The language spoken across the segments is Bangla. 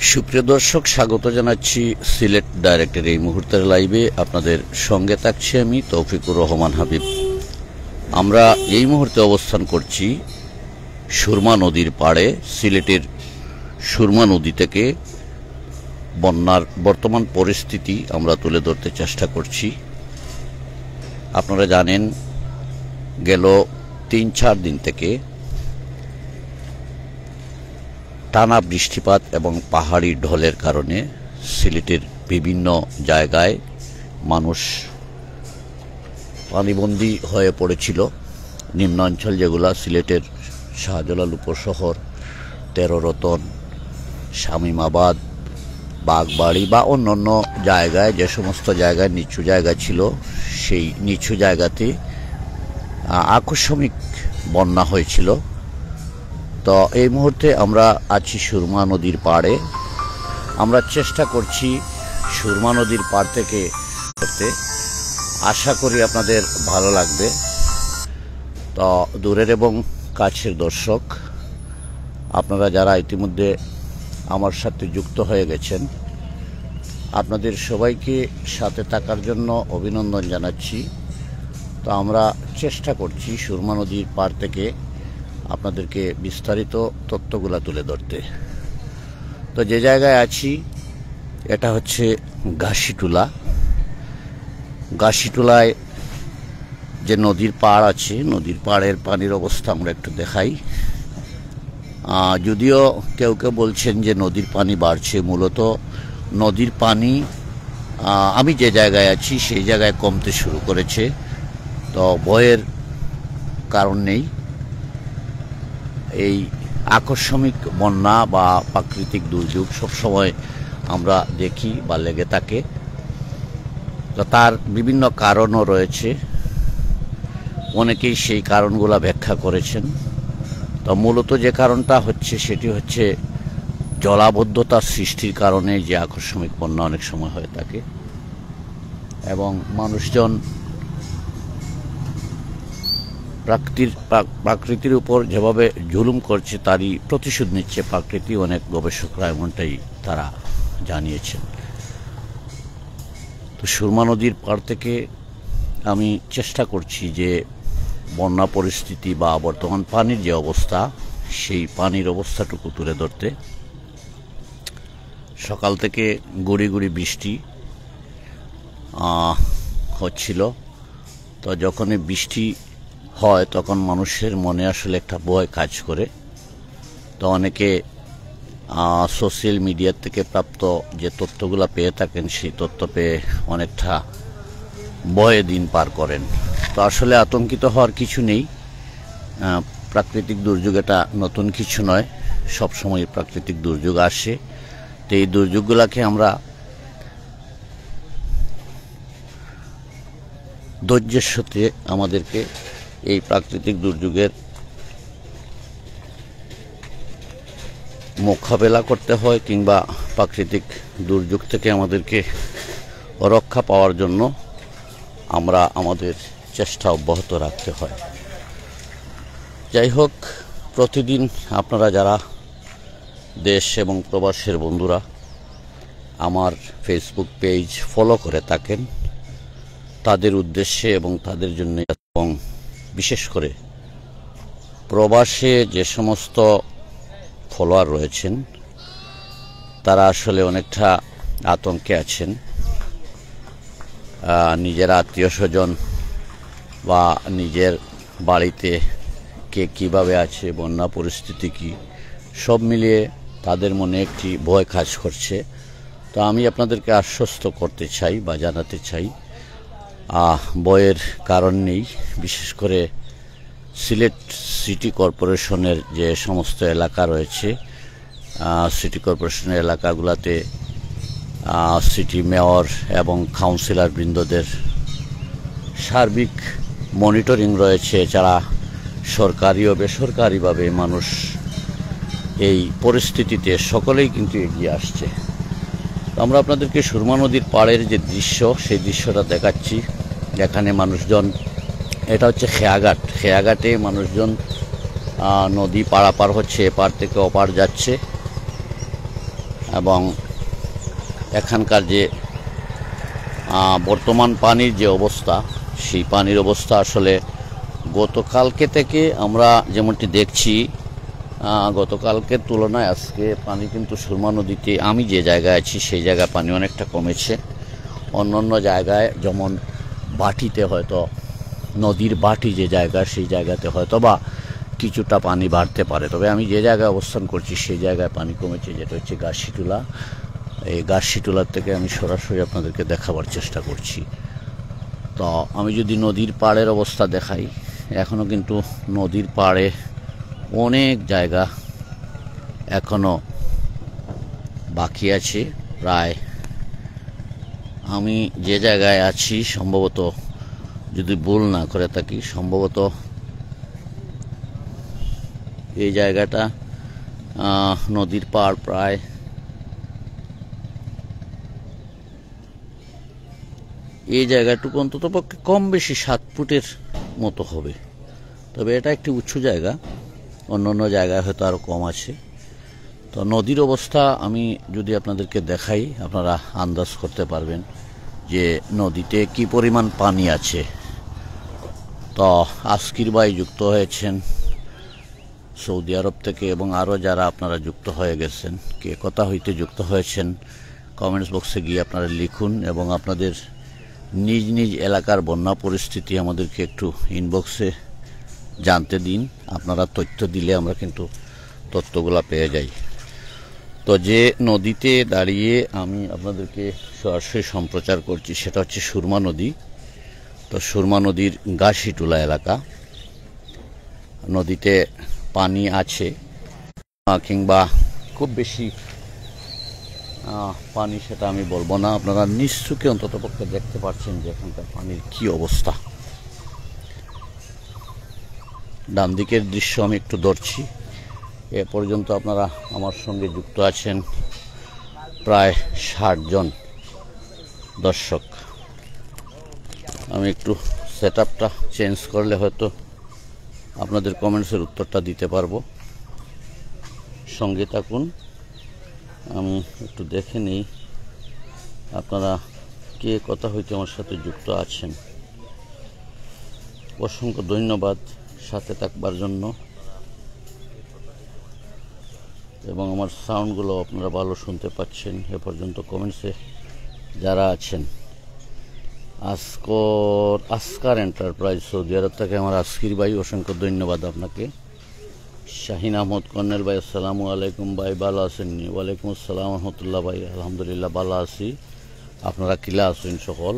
সুপ্রিয় দর্শক, স্বাগত জানাচ্ছি সিলেট ডাইরেক্টের এই মুহূর্তের লাইভে। আপনাদের সঙ্গে থাকছি আমি তৌফিকুর রহমান হাবিব। আমরা এই মুহূর্তে অবস্থান করছি সুরমা নদীর পাড়ে। সিলেটের সুরমা নদী থেকে বন্যার বর্তমান পরিস্থিতি আমরা তুলে ধরতে চেষ্টা করছি। আপনারা জানেন, গেল ৩-৪ দিন থেকে টানা বৃষ্টিপাত এবং পাহাড়ি ঢলের কারণে সিলেটের বিভিন্ন জায়গায় মানুষ পানিবন্দী হয়ে পড়েছিল। নিম্নাঞ্চল যেগুলা সিলেটের শাহজালাল উপশহর, ১৩ রতন, শামীমাবাদ, বাগবাড়ি বা অন্যান্য জায়গায় যে সমস্ত জায়গায় নিচু জায়গা ছিল, সেই নিচু জায়গাতে আকস্মিক বন্যা হয়েছিল। তো এই মুহূর্তে আমরা আছি সুরমা নদীর পাড়ে। আমরা চেষ্টা করছি সুরমা নদীর পাড় থেকে করতে, আশা করি আপনাদের ভালো লাগবে। তো দূরের এবং কাছের দর্শক, আপনারা যারা ইতিমধ্যে আমার সাথে যুক্ত হয়ে গেছেন, আপনাদের সবাইকে সাথে থাকার জন্য অভিনন্দন জানাচ্ছি। তো আমরা চেষ্টা করছি সুরমা নদীর পাড় থেকে আপনাদেরকে বিস্তারিত তথ্যগুলা তুলে ধরতে। তো যে জায়গায় আছি এটা হচ্ছে ঘাসিটুলা। ঘাসিটুলায় যে নদীর পাড় আছে, নদীর পাড়ের পানির অবস্থা আমরা একটু দেখাই। যদিও কেউ কেউ বলছেন যে নদীর পানি বাড়ছে, মূলত নদীর পানি আমি যে জায়গায় আছি সেই জায়গায় কমতে শুরু করেছে। তো ভয়ের কারণ নেই। এই আকস্মিক বন্যা বা প্রাকৃতিক দুর্যোগ সবসময় আমরা দেখি বা লেগে থাকে। তো তার বিভিন্ন কারণও রয়েছে, অনেকেই সেই কারণগুলো ব্যাখ্যা করেছেন। তো মূলত যে কারণটা হচ্ছে সেটি হচ্ছে জলাবদ্ধতার সৃষ্টির কারণে যে আকস্মিক বন্যা অনেক সময় হয়ে থাকে, এবং মানুষজন প্রকৃতির উপর যেভাবে জুলুম করছে তারই প্রতিশোধ নিচ্ছে প্রকৃতি। অনেক গবেষকরা এমনটাই তারা জানিয়েছেন। তো সুরমা নদীর পাড় থেকে আমি চেষ্টা করছি যে বন্যা পরিস্থিতি বা বর্তমান পানির যে অবস্থা, সেই পানির অবস্থাটুকু তুলে ধরতে। সকাল থেকে গুড়ি গুড়ি বৃষ্টি হচ্ছিল। তো যখনই বৃষ্টি হয় তখন মানুষের মনে আসলে একটা ভয় কাজ করে। তো অনেকে সোশ্যাল মিডিয়া থেকে প্রাপ্ত যে তথ্যগুলো পেয়ে থাকেন, সেই তথ্য পেয়ে অনেকটা ভয়ে দিন পার করেন। তো আসলে আতঙ্কিত হওয়ার কিছু নেই। প্রাকৃতিক দুর্যোগ এটা নতুন কিছু নয়, সবসময় প্রাকৃতিক দুর্যোগ আসে। তো এই দুর্যোগগুলোকে আমরা ধৈর্যের সাথে আমাদেরকে এই প্রাকৃতিক দুর্যোগের মোকাবেলা করতে হয়, কিংবা প্রাকৃতিক দুর্যোগ থেকে আমাদেরকে রক্ষা পাওয়ার জন্য আমরা আমাদের চেষ্টা অব্যাহত রাখতে হয়। যাই হোক, প্রতিদিন আপনারা যারা দেশ এবং প্রবাসের বন্ধুরা আমার ফেসবুক পেজ ফলো করে থাকেন, তাদের উদ্দেশ্যে এবং তাদের জন্য, এবং বিশেষ করে প্রবাসে যে সমস্ত ফলোয়ার রয়েছেন তারা আসলে অনেকটা আতঙ্কে আছেন। নিজের আত্মীয় স্বজন বা নিজের বাড়িতে কে কীভাবে আছে, বন্যা পরিস্থিতি কি, সব মিলিয়ে তাদের মনে একটি ভয় কাজ করছে। তো আমি আপনাদেরকে আশ্বস্ত করতে চাই বা জানাতে চাই, ভয়ের কারণ নেই। বিশেষ করে সিলেট সিটি কর্পোরেশনের যে সমস্ত এলাকা রয়েছে, সিটি কর্পোরেশনের এলাকাগুলোতে সিটি মেয়র এবং কাউন্সিলর বৃন্দদের সার্বিক মনিটরিং রয়েছে। এছাড়া সরকারি ও বেসরকারিভাবে মানুষ এই পরিস্থিতিতে সকলেই কিন্তু এগিয়ে আসছে। আমরা আপনাদেরকে সুরমা নদীর পাড়ের যে দৃশ্য, সেই দৃশ্যটা দেখাচ্ছি। এখানে মানুষজন, এটা হচ্ছে খেয়াঘাট। খেয়াঘাটে মানুষজন নদী পারাপার হচ্ছে, এপার থেকে ওপার যাচ্ছে। এবং এখানকার যে বর্তমান পানির যে অবস্থা, সেই পানির অবস্থা আসলে গতকালকে থেকে আমরা যেমনটি দেখছি, গতকালকের তুলনায় আজকে পানি কিন্তু সুরমা নদীতে, আমি যে জায়গায় আছি সেই জায়গায় পানি অনেকটা কমেছে। অন্য জায়গায় যেমন বাটিতে হয়তো, নদীর বাটি যে জায়গা, সেই জায়গাতে হয়তো বা কিছুটা পানি বাড়তে পারে, তবে আমি যে জায়গায় অবস্থান করছি সেই জায়গায় পানি কমেছে, যেটা হচ্ছে গাছশিটুলা। এই গাছশিটুলার থেকে আমি সরাসরি আপনাদেরকে দেখাবার চেষ্টা করছি। তো আমি যদি নদীর পাড়ের অবস্থা দেখাই, এখনও কিন্তু নদীর পাড়ে অনেক জায়গা এখনও বাকি আছে। প্রায় আমি যে জায়গায় আছি, সম্ভবত যদি ভুল না করে থাকি, সম্ভবত এই জায়গাটা নদীর পাড় প্রায় এই জায়গাটুকু অন্তত পক্ষে কম বেশি 7 ফুটের মতো হবে, তবে এটা একটি উঁচু জায়গা, অন্য জায়গায় হয়তো আরও কম আছে। তো নদীর অবস্থা আমি যদি আপনাদেরকে দেখাই, আপনারা আন্দাজ করতে পারবেন যে নদীতে কি পরিমাণ পানি আছে। তো আজকির ভাই যুক্ত হয়েছেন সৌদি আরব থেকে, এবং আরও যারা আপনারা যুক্ত হয়ে গেছেন, কে কথা হইতে যুক্ত হয়েছেন, কমেন্টস বক্সে গিয়ে আপনারা লিখুন এবং আপনাদের নিজ নিজ এলাকার বন্যা পরিস্থিতি আমাদেরকে একটু ইনবক্সে জানতে দিন। আপনারা তথ্য দিলে আমরা কিন্তু তথ্যগুলো পেয়ে যাই। তো যে নদীতে দাঁড়িয়ে আমি আপনাদেরকে সরাসরি সম্প্রচার করছি সেটা হচ্ছে সুরমা নদী। তো সুরমা নদীর গাছশিটুলা এলাকা, নদীতে পানি আছে কিংবা খুব বেশি পানি সেটা আমি বলবো না, আপনারা নিশ্চয়ই অন্তত পক্ষে দেখতে পাচ্ছেন যে এখানকার পানির কি অবস্থা। ডান দিকের দৃশ্য আমি একটু ধরছি। এ পর্যন্ত আপনারা আমার সঙ্গে যুক্ত আছেন প্রায় 60 জন দর্শক। আমি একটু সেটআপটা চেঞ্জ করলে হয়তো আপনাদের কমেন্টসের উত্তরটা দিতে পারবো। সঙ্গে থাকুন, আমি একটু দেখে নেই আপনারা কে কথা হইতে আমার সাথে যুক্ত আছেন। অসংখ্য ধন্যবাদ সাথে থাকবার জন্য, এবং আমার সাউন্ডগুলো আপনারা ভালো শুনতে পাচ্ছেন এ পর্যন্ত কমেন্টসে যারা আছেন। আসকার এন্টারপ্রাইজ সৌদি আরব থেকে আমার আজকির ভাই, অসংখ্য ধন্যবাদ আপনাকে। শাহিন আহমদ কর্নেল ভাই, আসসালামু আলাইকুম ভাই, ভালো আছেননি? ওয়ালাইকুম আসসালাম রহমতুল্লাহ ভাই, আলহামদুলিল্লাহ ভালো আছি। আপনারা কিলা আছেন সকল?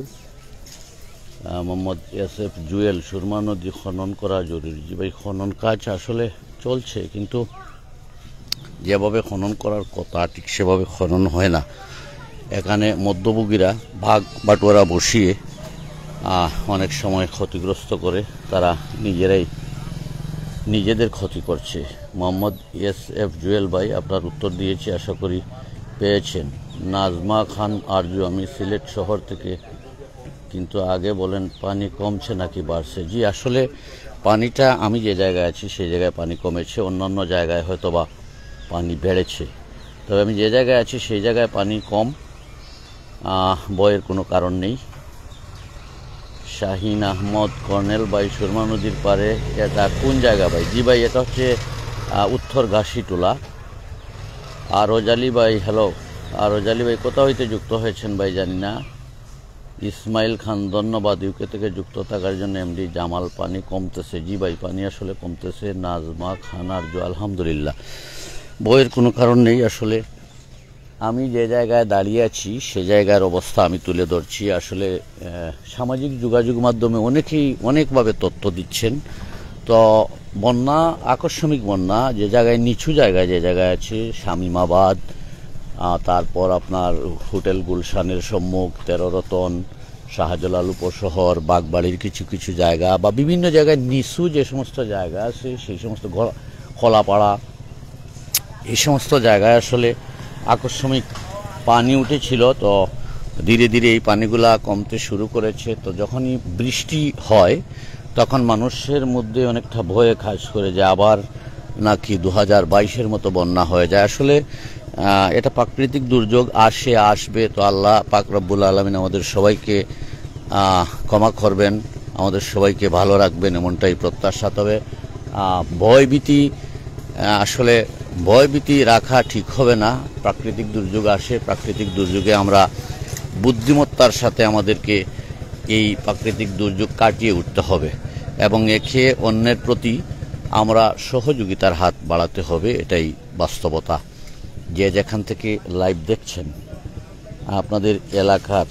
মোহাম্মদ এসএফ জুয়েল, সুরমা নদী খনন করা জরুরি। জি ভাই, খনন কাজ আসলে চলছে, কিন্তু যেভাবে খনন করার কথা ঠিক সেভাবে খনন হয় না। এখানে মধ্যভোগীরা ভাগ বাটোয়ারা বসিয়ে অনেক সময় ক্ষতিগ্রস্ত করে, তারা নিজেদের ক্ষতি করছে। মোহাম্মদ এসএফ জুয়েল ভাই আপনার উত্তর দিয়েছি, আশা করি পেয়েছেন। নাজমা খান আরজু, আমি সিলেট শহর থেকে, কিন্তু আগে বলেন পানি কমছে নাকি বাড়ছে? জি, আসলে পানিটা আমি যে জায়গায় আছি সেই জায়গায় পানি কমেছে, অন্যান্য জায়গায় হয়তো বা পানি বেড়েছে, তবে আমি যে জায়গায় আছি সেই জায়গায় পানি কম, ভয়ের কোনো কারণ নেই। শাহিন আহমদ কর্নেল ভাই, সুরমা নদীর পাড়ে এটা কোন জায়গা ভাই? জি ভাই, এটা হচ্ছে উত্তর গাছশিটুলা। আর রোজালি ভাই, হ্যালো। আর রোজালি ভাই কোথা হইতে যুক্ত হয়েছেন ভাই জানি না। ইসমাইল খান, ধন্যবাদ ইউকে থেকে যুক্ত থাকার জন্য। এমডি জামাল, পানি কমতেছে। জি ভাই, পানি আসলে কমতেছে। নাজমা খান আরজু, আলহামদুলিল্লাহ, বইয়ের কোনো কারণ নেই। আসলে আমি যে জায়গায় দাঁড়িয়ে আছি সে জায়গার অবস্থা আমি তুলে ধরছি। আসলে সামাজিক যোগাযোগ মাধ্যমে অনেকেই অনেকভাবে তথ্য দিচ্ছেন। তো বন্যা, আকস্মিক বন্যা যে জায়গায়, নিচু জায়গায় যে জায়গায় আছে, শামীমাবাদ, তারপর আপনার হোটেল গুলশানের সম্মুখ, 13 রতন, শাহজালাল উপশহর, বাগবাড়ির কিছু কিছু জায়গা, বা বিভিন্ন জায়গায় নিচু যে সমস্ত জায়গা আছে সেই সমস্ত খোলাপাড়া, এই সমস্ত জায়গায় আসলে আকস্মিক পানি উঠেছিল। তো ধীরে ধীরে এই পানিগুলা কমতে শুরু করেছে। তো যখনই বৃষ্টি হয় তখন মানুষের মধ্যে অনেকটা ভয়ে কাজ করে যে আবার নাকি 2022-এর মতো বন্যা হয়ে যায়। আসলে এটা প্রাকৃতিক দুর্যোগ আসবে, তো আল্লাহ পাক রব্বুল আলামিন আমাদের সবাইকে ক্ষমা করবেন, আমাদের সবাইকে ভালো রাখবেন, এমনটাই প্রত্যাশা। তবে ভয়ভীতি আসলে ভয়ভীতি রাখা ঠিক হবে না। প্রাকৃতিক দুর্যোগ আসে, প্রাকৃতিক দুর্যোগে আমরা বুদ্ধিমত্তার সাথে আমাদেরকে এই প্রাকৃতিক দুর্যোগ কাটিয়ে উঠতে হবে এবং একে অন্যের প্রতি আমরা সহযোগিতার হাত বাড়াতে হবে, এটাই বাস্তবতা। যে যেখান থেকে লাইভ দেখছেন, আপনাদের এলাকার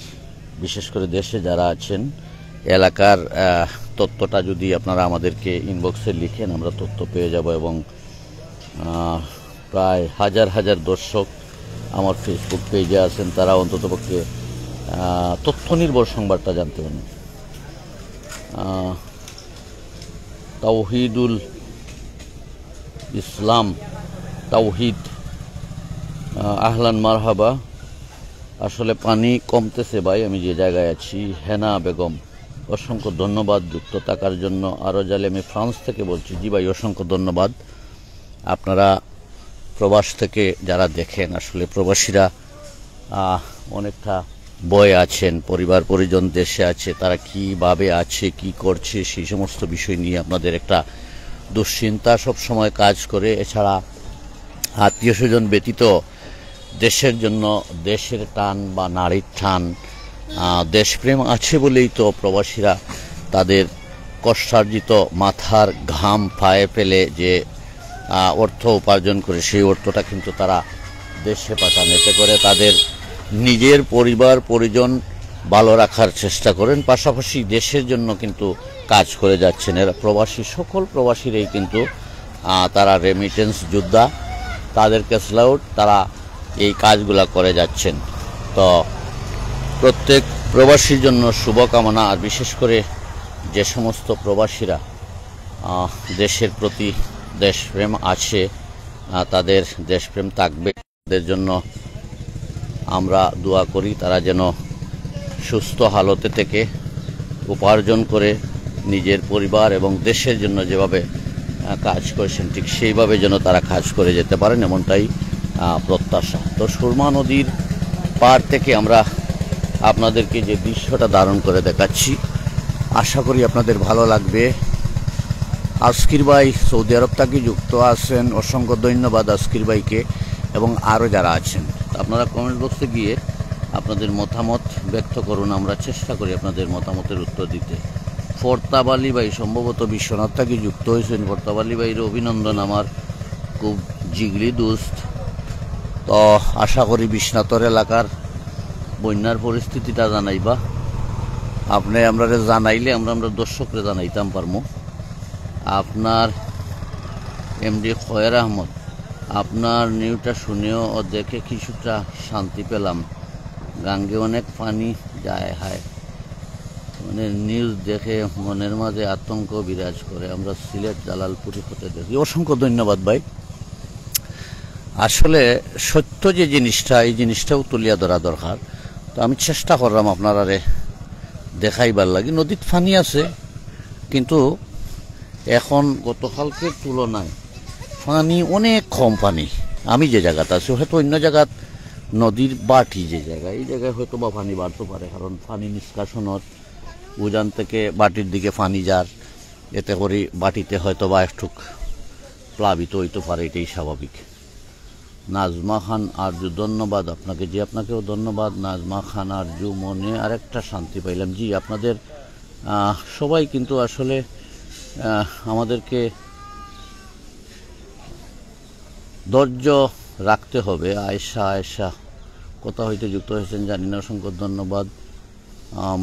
বিশেষ করে দেশে যারা আছেন এলাকার তথ্যটা যদি আপনারা আমাদেরকে ইনবক্সে লিখেন, আমরা তথ্য পেয়ে যাব। এবং প্রায় হাজার হাজার দর্শক আমার ফেসবুক পেজে আছেন, তারা অন্ততপক্ষে তথ্য নির্ভর সংবাদটা জানতে পারেন। তাওহিদুল ইসলাম তাওহিদ, আহলান মারহাবা। আসলে পানি কমতেছে ভাই, আমি যে জায়গায় আছি। হেনা বেগম, অসংখ্য ধন্যবাদ যুক্ত থাকার জন্য। আরও জালে, আমি ফ্রান্স থেকে বলছি। জি ভাই, অসংখ্য ধন্যবাদ। আপনারা প্রবাস থেকে যারা দেখেন, আসলে প্রবাসীরা অনেকটা ভয়ে আছেন, পরিবার পরিজন দেশে আছে, তারা কিভাবে আছে, কি করছে, সেই সমস্ত বিষয় নিয়ে আপনাদের একটা দুশ্চিন্তা সবসময় কাজ করে। এছাড়া আত্মীয় স্বজন ব্যতীত দেশের জন্য দেশের টান বা নারীর টান, দেশপ্রেম আছে বলেই তো প্রবাসীরা তাদের কষ্টার্জিত মাথার ঘাম পায়ে ফেলে যে অর্থ উপার্জন করে, সেই অর্থটা কিন্তু তারা দেশে পাঠান। এতে করে তাদের নিজের পরিবার পরিজন ভালো রাখার চেষ্টা করেন, পাশাপাশি দেশের জন্য কিন্তু কাজ করে যাচ্ছেন। এরা প্রবাসী, সকল প্রবাসীরাই কিন্তু তারা রেমিটেন্স যোদ্ধা, তাদেরকে স্যালুট, তারা এই কাজগুলা করে যাচ্ছেন। তো প্রত্যেক প্রবাসীর জন্য শুভকামনা। আর বিশেষ করে যে সমস্ত প্রবাসীরা দেশের প্রতি দেশপ্রেম আছে, তাদের দেশপ্রেম থাকবে, তাদের জন্য আমরা দোয়া করি তারা যেন সুস্থ হালতে থেকে উপার্জন করে নিজের পরিবার এবং দেশের জন্য যেভাবে কাজ করেছেন ঠিক সেইভাবে যেন তারা কাজ করে যেতে পারেন, এমনটাই প্রত্যাশা। তো সুরমা নদীর পার থেকে আমরা আপনাদেরকে যে দৃশ্যটা ধারণ করে দেখাচ্ছি, আশা করি আপনাদের ভালো লাগবে। আসকির ভাই সৌদি আরব থেকে যুক্ত আছেন, অসংখ্য ধন্যবাদ আসকির ভাইকে এবং আরও যারা আছেন। আপনারা কমেন্ট বক্সে গিয়ে আপনাদের মতামত ব্যক্ত করুন, আমরা চেষ্টা করি আপনাদের মতামতের উত্তর দিতে। ফরতাব আলী ভাই সম্ভবত বিশ্বনাথ থেকে যুক্ত হয়েছেন। ফরতাব আলী ভাইয়ের অভিনন্দন, আমার খুব জিগলি দোস্ত। তো আশা করি বিশ্বনাথর এলাকার বন্যার পরিস্থিতিটা জানাইবা, আপনি আমরা জানাইলে আমরা দর্শকরে জানাইতাম পারমো। আপনার এমডি খয়ের আহমদ, আপনার নিউজটা শুনেও ও দেখে কিছুটা শান্তি পেলাম। গাঙ্গে অনেক পানি যায়, হায়, মানে নিউজ দেখে মনের মাঝে আতঙ্ক বিরাজ করে। আমরা সিলেট জালালপুরি হতে দেখি। অসংখ্য ধন্যবাদ ভাই। আসলে সত্য যে জিনিসটা, এই জিনিসটাও তুলিয়া ধরা দরকার। তো আমি চেষ্টা করলাম আপনারা দেখাইবার লাগে। নদীত পানি আছে, কিন্তু এখন গতকালকের তুলনায় পানি অনেক কম। পানি আমি যে জায়গাতে আছি, হয়তো অন্য জায়গাত নদীর বাটি যে জায়গায়, এই জায়গায় হয়তো বা পানি বাড়তে পারে, কারণ পানি নিষ্কাশনের উজান থেকে বাটির দিকে পানি যার, এতে করে বাটিতে হয়তো বা একটু প্লাবিত হইতে পারে, এটাই স্বাভাবিক। নাজমা খান আরজু, ধন্যবাদ আপনাকে। জি, আপনাকেও ধন্যবাদ নাজমা খান আরজু। মনে আরেকটা শান্তি পাইলাম। জি, আপনাদের সবাই কিন্তু আসলে আমাদেরকে ধৈর্য রাখতে হবে। আয়েশা কোথা হইতে যুক্ত হয়েছেন জানি না, অসংখ্য ধন্যবাদ।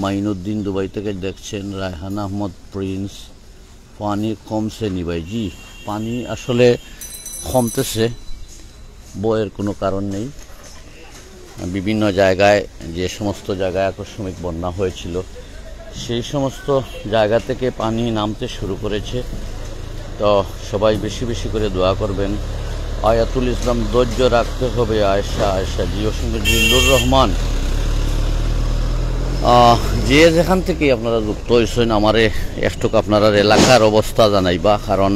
মাইনুদ্দিন দুবাই থেকে দেখছেন। রায়হান আহমদ প্রিন্স, পানি কমছে নি ভাই? জি, পানি আসলে কমতেছে, বইয়ের কোনো কারণ নেই। বিভিন্ন জায়গায়, যে সমস্ত জায়গায় আকস্মিক বন্যা হয়েছিল, সেই সমস্ত জায়গা থেকে পানি নামতে শুরু করেছে। তো সবাই বেশি বেশি করে দোয়া করবেন। আয়াতুল ইসলাম, ধৈর্য রাখতে হবে। আয়েশা জি, অসংখ্য। জিল্লুর রহমান, যে যেখান থেকেই আপনারা যুক্ত হয়েছেন, আমারে একটু আপনারা এলাকার অবস্থা জানাইবা, কারণ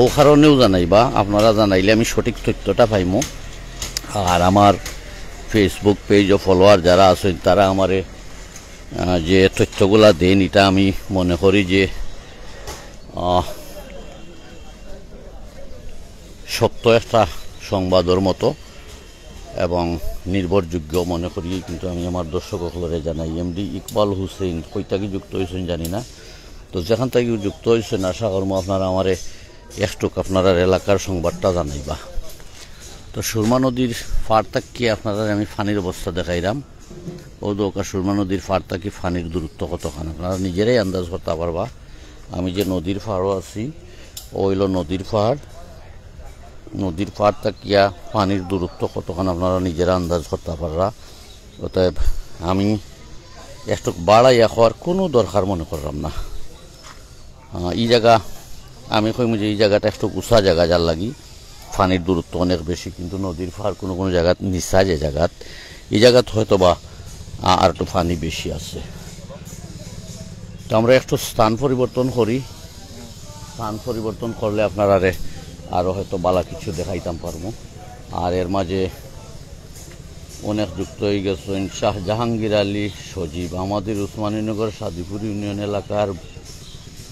ও কারণেও জানাইবা। আপনারা জানাইলে আমি সঠিক তথ্যটা পাইমো। আর আমার ফেসবুক পেজ ও ফলোয়ার যারা আছেন তারা আমারে যে তথ্যগুলা দেন এটা আমি মনে করি যে সত্য একটা সংবাদের মতো এবং নির্ভরযোগ্য মনে করি, কিন্তু আমি আমার দর্শক সকলরে জানাই। এমডি ইকবাল হুসেন কই থেকে যুক্ত হয়েছেন জানি না, তো যেখান থেকে যুক্ত হয়েছেন আশা করবো আপনারা আমারে একটুক আপনারা এলাকার সংবাদটা জানাইবা। তো সুরমা নদীর পার থাকি আপনারা আমি ফানির অবস্থা দেখাইলাম। ও দোকা সুরমা নদীর পার থাকি ফানির দূরত্ব কতখানি আপনারা নিজেরাই আন্দাজ করতে পারবা। আমি যে নদীর পাড়ও আছি ওইল নদীর পাড়, নদীর পাড় থাকিয়া পানির দূরত্ব কতখানি আপনারা নিজেরা আন্দাজ করতে পারবা। অতএব আমি একটু বাড়াইয়া হওয়ার কোনো দরকার মনে করলাম না। এই জায়গা আমি কইম যে এই জায়গাটা একটু উঁচা জায়গা, যার লাগি পানির দূরত্ব অনেক বেশি, কিন্তু নদীর পাড় কোনো কোনো জায়গাত নিচা যে জায়গাত এই জায়গাত হয়তো বা আর একটু পানি বেশি আছে। তো আমরা একটু স্থান পরিবর্তন করি, স্থান পরিবর্তন করলে আপনারা আরও হয়তো বালা কিছু দেখাইতাম পারবো। আর এর মাঝে অনেক যুক্ত হয়ে গেছেন শাহ জাহাঙ্গীর আলী সজীব। আমাদের উসমানীনগর সাদিপুর ইউনিয়ন এলাকার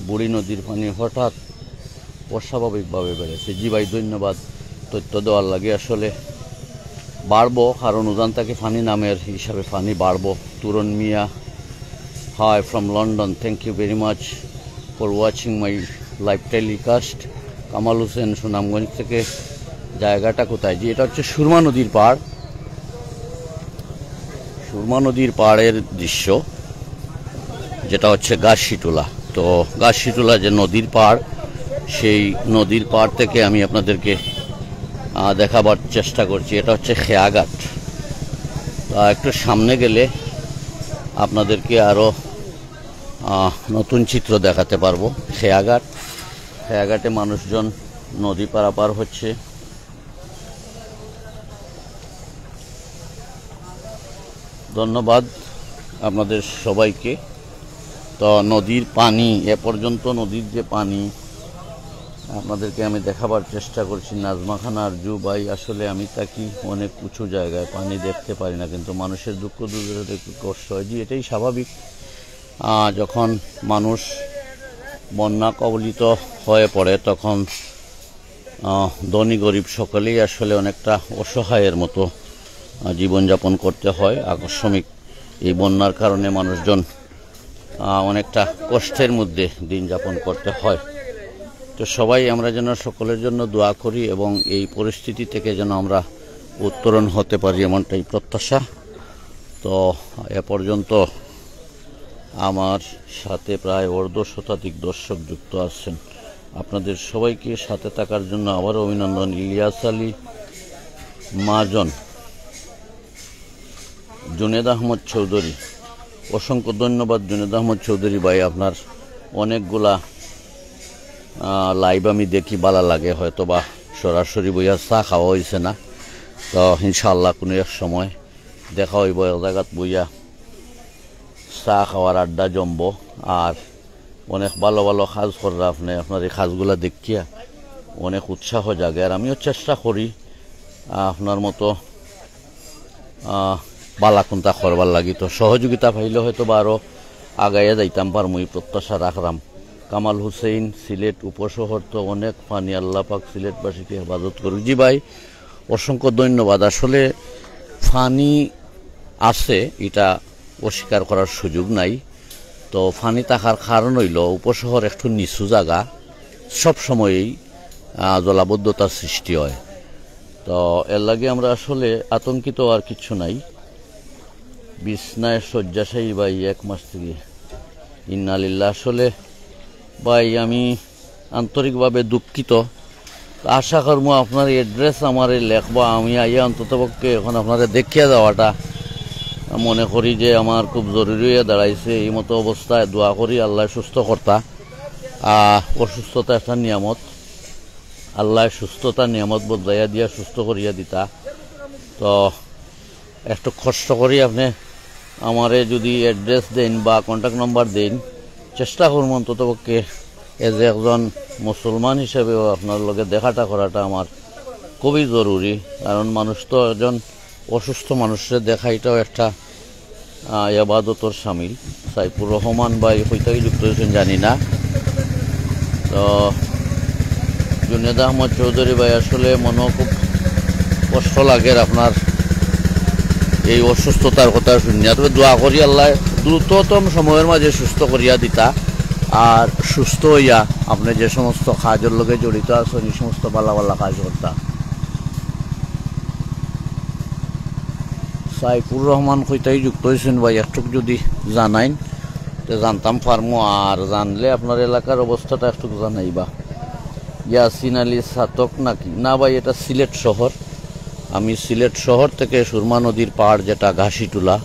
বুড়ি নদীর পানি হঠাৎ অস্বাভাবিকভাবে বেড়েছে। জি ভাই ধন্যবাদ তথ্য দেওয়ার লাগে। আসলে বাড়বো, কারণ উজান থেকে পানি নামের হিসাবে পানি বাড়বো। Turan Mia, hi from London, thank you very much for watching my live telecast. Kamal Hossain Sunamganj থেকে, জায়গাটা কোথায়? জি এটা হচ্ছে সুরমা নদীর পাড়, সুরমা নদীর পাড়ের দৃশ্য, যেটা হচ্ছে গাছশিটুলা। তো গাছশিটুলা যে নদীর পাড়, সেই নদীর পাড় থেকে আমি আপনাদেরকে দেখাবার চেষ্টা করছি। এটা হচ্ছে খেয়াঘাট। একটু সামনে গেলে আপনাদেরকে আরও নতুন চিত্র দেখাতে পারবো। খেয়াঘাট, খেয়াঘাটে মানুষজন নদী পারাপার হচ্ছে। ধন্যবাদ আপনাদের সবাইকে। তো নদীর পানি এ পর্যন্ত, নদীর যে পানি আপনাদেরকে আমি দেখাবার চেষ্টা করছি। নাজমা খান আরজু ভাই, আসলে আমি থাকি অনেক উঁচু জায়গায়, পানি দেখতে পারি না, কিন্তু মানুষের দুঃখ দুর্দশা একটু কষ্ট হয়। জি এটাই স্বাভাবিক। যখন মানুষ বন্যা কবলিত হয়ে পড়ে তখন ধনী গরিব সকলেই আসলে অনেকটা অসহায়ের মতো জীবনযাপন করতে হয়। আকস্মিক এই বন্যার কারণে মানুষজন অনেকটা কষ্টের মধ্যে দিন যাপন করতে হয়। তো সবাই আমরা যেন সকলের জন্য দোয়া করি এবং এই পরিস্থিতি থেকে যেন আমরা উত্তরণ হতে পারি, এমনটাই প্রত্যাশা। তো এ পর্যন্ত আমার সাথে প্রায় অর্ধশতাধিক দর্শক যুক্ত আছেন। আপনাদের সবাইকে সাথে থাকার জন্য আবারও অভিনন্দন। ইলিয়াস আলী মাজন, জুনেদ আহমদ চৌধুরী, অসংখ্য ধন্যবাদ জুনেদ আহমদ চৌধুরী ভাই। আপনার অনেকগুলা লাইভ আমি দেখি, ভালো লাগে। হয়তো বা সরাসরি বইয়া চা খাওয়া হয়েছে না, তো ইনশাআল্লাহ কোনো এক সময় দেখা হইব এক জায়গাত বইয়া চা খাওয়ার আড্ডা জমব। আর অনেক ভালো ভালো কাজ করেন আপনি, আপনার এই কাজগুলা দেখিয়া অনেক উৎসাহ জাগে। আর আমিও চেষ্টা করি আপনার মতো বালাকুন্তা করবার লাগি। তো সহযোগিতা পাইলে হয়তো বা আরও আগাইয়া যাইতাম পারমু, এই প্রত্যাশা রাখলাম। কামাল হুসেন, সিলেট উপশহর তো অনেক পানি, আল্লাহ পাক সিলেটবাসীকে হেফাজত করুক। জি ভাই অসংখ্য ধন্যবাদ। আসলে ফানি আছে, এটা অস্বীকার করার সুযোগ নাই। তো ফানি থাকার কারণ হইল উপশহর একটু নিচু জায়গা, সবসময়ই জলাবদ্ধতার সৃষ্টি হয়। তো এর লাগে আমরা আসলে আতঙ্কিত আর কিচ্ছু নাই। বিছনায় শয্যাশায়ী ভাই 1 মাস থেকে, ইন্নালিল্লাহ। আসলে ভাই আমি আন্তরিকভাবে দুঃখিত। আশা করবো আপনার অ্যাড্রেস আমার লেখবা, আমি আইয়া অন্ততপক্ষে এখন আপনারা দেখিয়ে দেওয়াটা মনে করি যে আমার খুব জরুরি হয়ে দাঁড়াইছে। এই মতো অবস্থায় দোয়া করি আল্লাহ সুস্থ কর্তা। অসুস্থতা একটা নিয়ামত, আল্লাহ সুস্থতা নিয়ামত বদলাইয়া দিয়া সুস্থ করিয়া দিতা। তো একটু কষ্ট করি আপনি আমারে যদি অ্যাড্রেস দেন বা কন্ট্যাক্ট নাম্বার দেন, চেষ্টা করব অন্ততপক্ষে এজ একজন মুসলমান হিসেবেও আপনার লগে দেখাটা করাটা আমার খুবই জরুরি, কারণ মানুষ তো একজন অসুস্থ মানুষের দেখা এটাও একটা ইবাদতর শামিল। সাইফুর রহমান ভাই হইতেই যুক্ত হয়েছেন জানি না। তো জুনেদ আহমদ চৌধুরী ভাই, আসলে মনও খুব কষ্ট লাগে আপনার এই অসুস্থতার কথা শুনিয়া। তবে দোয়া করি আল্লাহ দ্রুততম সময়ের মাঝে সুস্থ করিয়া দিতা, আর সুস্থ হইয়া আপনি যে সমস্ত কাজের লগে জড়িত আছেন এই সমস্ত ভালো ভালো কাজ করতা। সাইফুর রহমান কইতাই যুক্ত হয়েছেন ভাই, একটু যদি জানাইন তো জানতাম পারমো, আর জানলে আপনার এলাকার অবস্থাটা একটু জানাইবা। ইয়াসিন আলী সাতক নাকি? না ভাই, এটা সিলেট শহর। আমি সিলেট শহর থেকে সুরমা নদীর পাড় যেটা ঘাসিটুলা,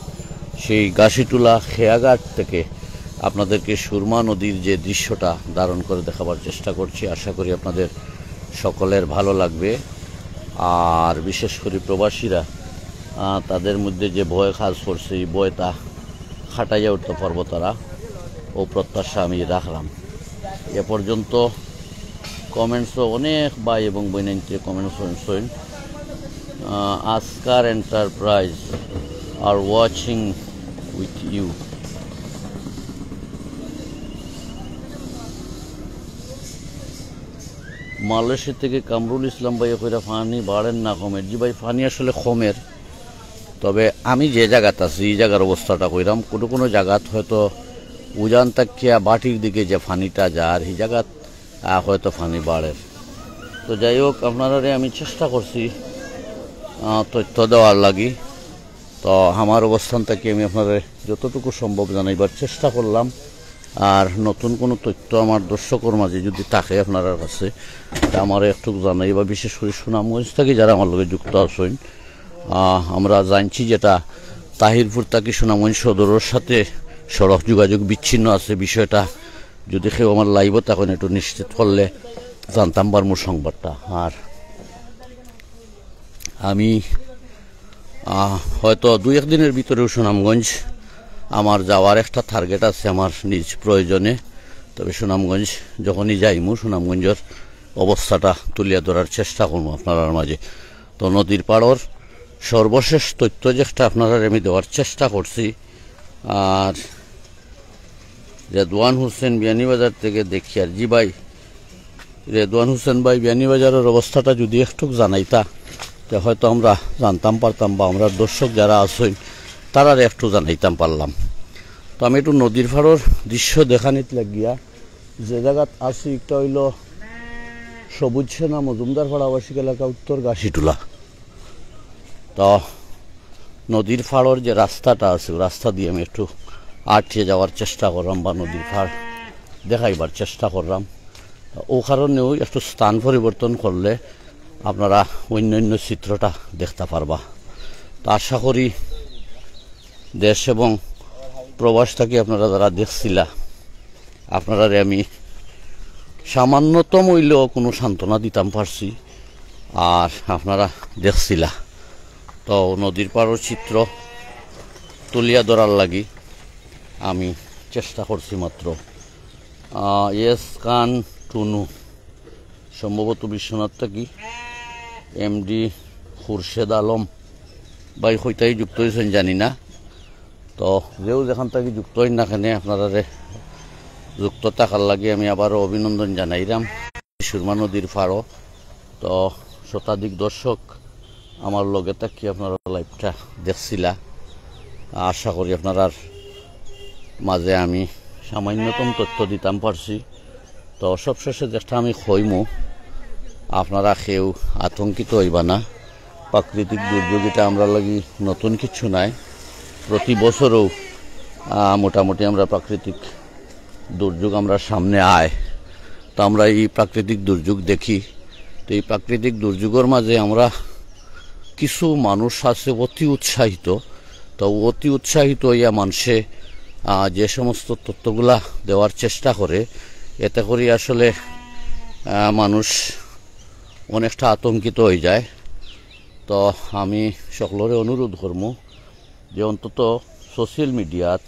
সেই ঘাসিটুলা খেয়াঘাট থেকে আপনাদেরকে সুরমা নদীর যে দৃশ্যটা ধারণ করে দেখাবার চেষ্টা করছি। আশা করি আপনাদের সকলের ভালো লাগবে। আর বিশেষ করে প্রবাসীরা, তাদের মধ্যে যে ভয় কাজ করছে, এই ভয়টা খাটাইয়া উঠতে পারবো তারা, ও প্রত্যাশা আমি রাখলাম। এ পর্যন্ত কমেন্টসও অনেক ভাই এবং বইনাইতে কমেন্টস হইন। Askar enterprise are watching with you. Malaysia থেকে কামরুল ইসলাম ভাই কইরা পানি বাড়েন না কমের? জি ভাই, পানি আসলে কমের, তবে আমি যে জায়গাত আছি এই জায়গার অবস্থাটা কইরাম। কোনো কোনো জায়গাত হয়তো উজান তাকিয়া বাটির দিকে যে পানিটা যায়, আর এই জায়গাত হয়তো পানি বাড়ে। তো যাই হোক, আপনারা আমি চেষ্টা করছি তথ্য দেওয়ার লাগি। তো আমার অবস্থান থেকে আমি আপনাদের যতটুকু সম্ভব জানাইবার চেষ্টা করলাম। আর নতুন কোনো তথ্য আমার দর্শকর মাঝে যদি থাকে আপনার কাছে, আমার একটু জানাইবা। বিশেষ করে সুনামগঞ্জ থেকে যারা আমার লগে যুক্ত আছেন, আমরা জানছি যেটা তাহিরপুর থেকে সুনামগঞ্জ সদরের সাথে সড়ক যোগাযোগ বিচ্ছিন্ন আছে। বিষয়টা যদি কেউ আমার লাইভ তখন একটু নিশ্চিত করলে জানতাম পারমু সংবাদটা। আর আমি হয়তো 2-1 দিনের ভিতরেও সুনামগঞ্জ আমার যাওয়ার একটা টার্গেট আছে আমার নিজ প্রয়োজনে। তবে সুনামগঞ্জ যখনই যাইমু, সুনামগঞ্জের অবস্থাটা তুলিয়া ধরার চেষ্টা করবো আপনার মাঝে। তো নদীর পাড়র সর্বশেষ তথ্য যেটা আপনারা আমি দেওয়ার চেষ্টা করছি। আর রেদওয়ান হোসেন বিয়ানীবাজার থেকে দেখি। আর জি ভাই, রেদওয়ান হোসেন ভাই, বিয়ানীবাজারের অবস্থাটা যদি একটু জানাইতা তো হয়তো আমরা জানতাম পারতাম, বা আমরা দর্শক যারা আছেন তারা একটু জানাইতাম পারলাম। তো আমি একটু নদীর পাড়র দৃশ্য দেখানিত লাগিয়া যে জায়গাত আছি, একটা হইল সবুজ সেনা মজুমদার পাড়া আবাসিক এলাকা, উত্তর ঘাসিটুলা। তো নদীর পাড়র যে রাস্তাটা আছে, রাস্তা দিয়ে আমি একটু আটকে যাওয়ার চেষ্টা করলাম, বা নদীর পাড় দেখাইবার চেষ্টা করলাম। ও কারণেও একটু স্থান পরিবর্তন করলে আপনারা অন্যান্য চিত্রটা দেখতে পারবা। তো আশা করি দেশ এবং প্রবাস থেকে আপনারা যারা দেখছিলা, আপনারা আমি সামান্যতম হইলেও কোনো সান্ত্বনা দিতাম পারছি, আর আপনারা দেখছিলা। তো নদীর পাড়ের চিত্র তুলিয়া ধরার লাগি আমি চেষ্টা করছি মাত্র। এস খান টুনু, সম্ভবত বিশ্বনাথ থেকে এমডি খুরশেদ আলম ভাই হইতাই যুক্ত হয়েছেন জানি না। তো যেও যেখান থেকে যুক্ত হই না কেন, আপনারা যুক্ত থাকার লাগে আমি আবারও অভিনন্দন জানাইলাম। সুরমা নদীর পাড়ও তো শতাধিক দর্শক আমার লগে থাকি আপনারা লাইভটা দেখছিলা। আশা করি আপনার মাঝে আমি সামান্যতম তথ্য দিতাম পারছি। তো সবশেষে যেটা আমি কইমু, আপনারা কেউ আতঙ্কিত হইবা না। প্রাকৃতিক দুর্যোগ এটা আমরা লাগি নতুন কিছু নাই। প্রতি বছরও মোটামুটি আমরা প্রাকৃতিক দুর্যোগ আমরা সামনে আয়, তো আমরা এই প্রাকৃতিক দুর্যোগ দেখি। তো এই প্রাকৃতিক দুর্যোগের মাঝে আমরা কিছু মানুষ আছে অতি উৎসাহিত। তো অতি উৎসাহিত হইয়া মানুষে যে সমস্ত তথ্যগুলা দেওয়ার চেষ্টা করে, এতে করে আসলে মানুষ অনেকটা আতঙ্কিত হয়ে যায়। তো আমি সকলের অনুরোধ করবো যে অন্তত সোশ্যাল মিডিয়াত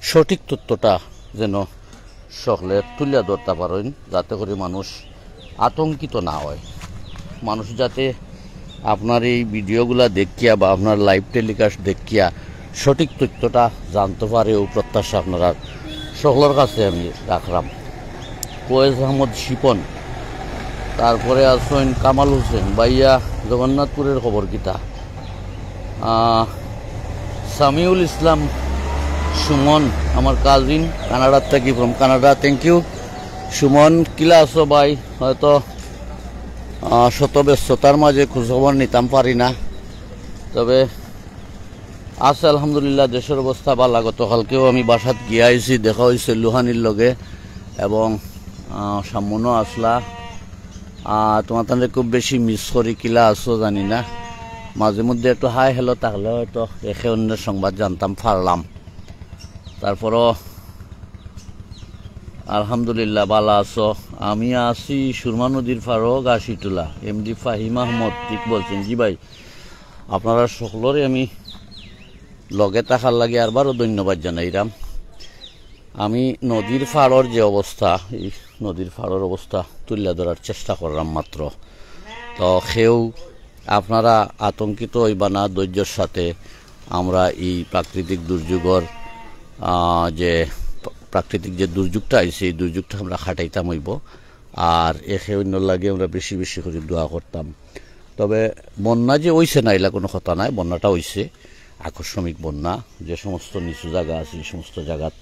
সঠিক তথ্যটা যেন সকলে তুলিয়া ধরতে পারেন, যাতে করে মানুষ আতঙ্কিত না হয়, মানুষ যাতে আপনার এই ভিডিওগুলা দেখিয়া বা আপনার লাইভ টেলিকাস্ট দেখিয়া সঠিক তথ্যটা জানতে পারে ও প্রত্যাশা আপনারা সকলের কাছে আমি রাখলাম। কোয়েজ আহমদ শিপন, তারপরে আসেন কামাল হোসেন ভাইয়া জগন্নাথপুরের খবর কিতা, সামিউল ইসলাম সুমন আমার কাজিন কানাডার থাকি from Canada, thank you Suman. কিলা আছো ভাই? হয়তো শত ব্যস্ততার মাঝে খোঁজখবর নিতাম পারি না, তবে আছে আলহামদুলিল্লাহ। দেশের অবস্থা ভালো। গতকালকেও আমি বাসাত গিয়ে আইছি, দেখা হয়েছে লুহানির লগে এবং সামনো আসলা। তোমার তাহলে খুব বেশি মিস করি, কিলা আছো জানি না। মাঝে মধ্যে একটু হাই হ্যালো থাকলে হয়তো একে অন্যের সংবাদ জানতাম পারলাম। তারপরও আলহামদুলিল্লাহ ভালো আছো। আমি আছি সুরমা নদীর পাড়ও গাছিটোলা। এমডি ফাহিম আহমদ ঠিক বলছেন। জি ভাই, আপনারা সকলরে আমি লগে থাকার লাগে আরবারও ধন্যবাদ জানাইলাম। আমি নদীর পাড়ের যে অবস্থা, এই নদীর পাড়ের অবস্থা তুলে ধরার চেষ্টা করলাম মাত্র। তো সেও আপনারা আতঙ্কিত হইবা না, ধৈর্যের সাথে আমরা এই প্রাকৃতিক দুর্যোগের যে প্রাকৃতিক যে দুর্যোগটা আইছে এই দুর্যোগটা আমরা খাটাইতাম হইব। আর একে অন্য লাগে আমরা বেশি বেশি করে দোয়া করতাম। তবে বন্যা যে হইছে না এলা কোনো কথা নাই, বন্যাটা হইছে আকস্মিক বন্যা। যে সমস্ত নিচু জায়গা আছে এই সমস্ত জায়গাত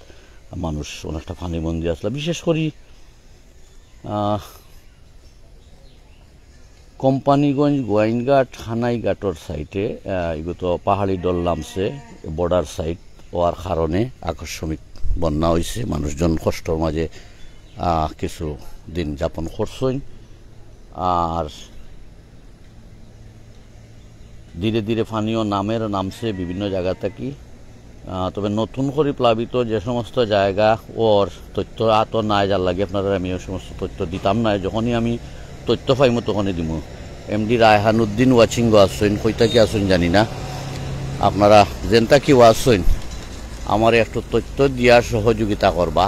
মানুষ অনেকটা পানিবন্দি আসলে, বিশেষ করে কোম্পানিগঞ্জ গোয়াইনঘাট হানাইঘাটর সাইডে এগুলো পাহাড়ি ডল নামছে, বর্ডার সাইড হওয়ার কারণে আকস্মিক বন্যা হয়েছে। মানুষজন কষ্টর মাঝে কিছু দিন যাপন করছেন। আর ধীরে ধীরে পানিও নামছে বিভিন্ন জায়গা থেকে। তবে নতুন করে প্লাবিত যে সমস্ত জায়গা ওর তথ্য আত নাই, যার লাগে আপনারা আমি ওই সমস্ত তথ্য দিতাম না। যখনই আমি তথ্য পাইমো তখনই দিব। এমডি রায়হানুদ্দিন ওয়াচিং আসছেন, কইতা কি আসছেন জানি না, আপনারা যেনটা কি আসছেন আমার একটু তথ্য দিয়ার সহযোগিতা করবা।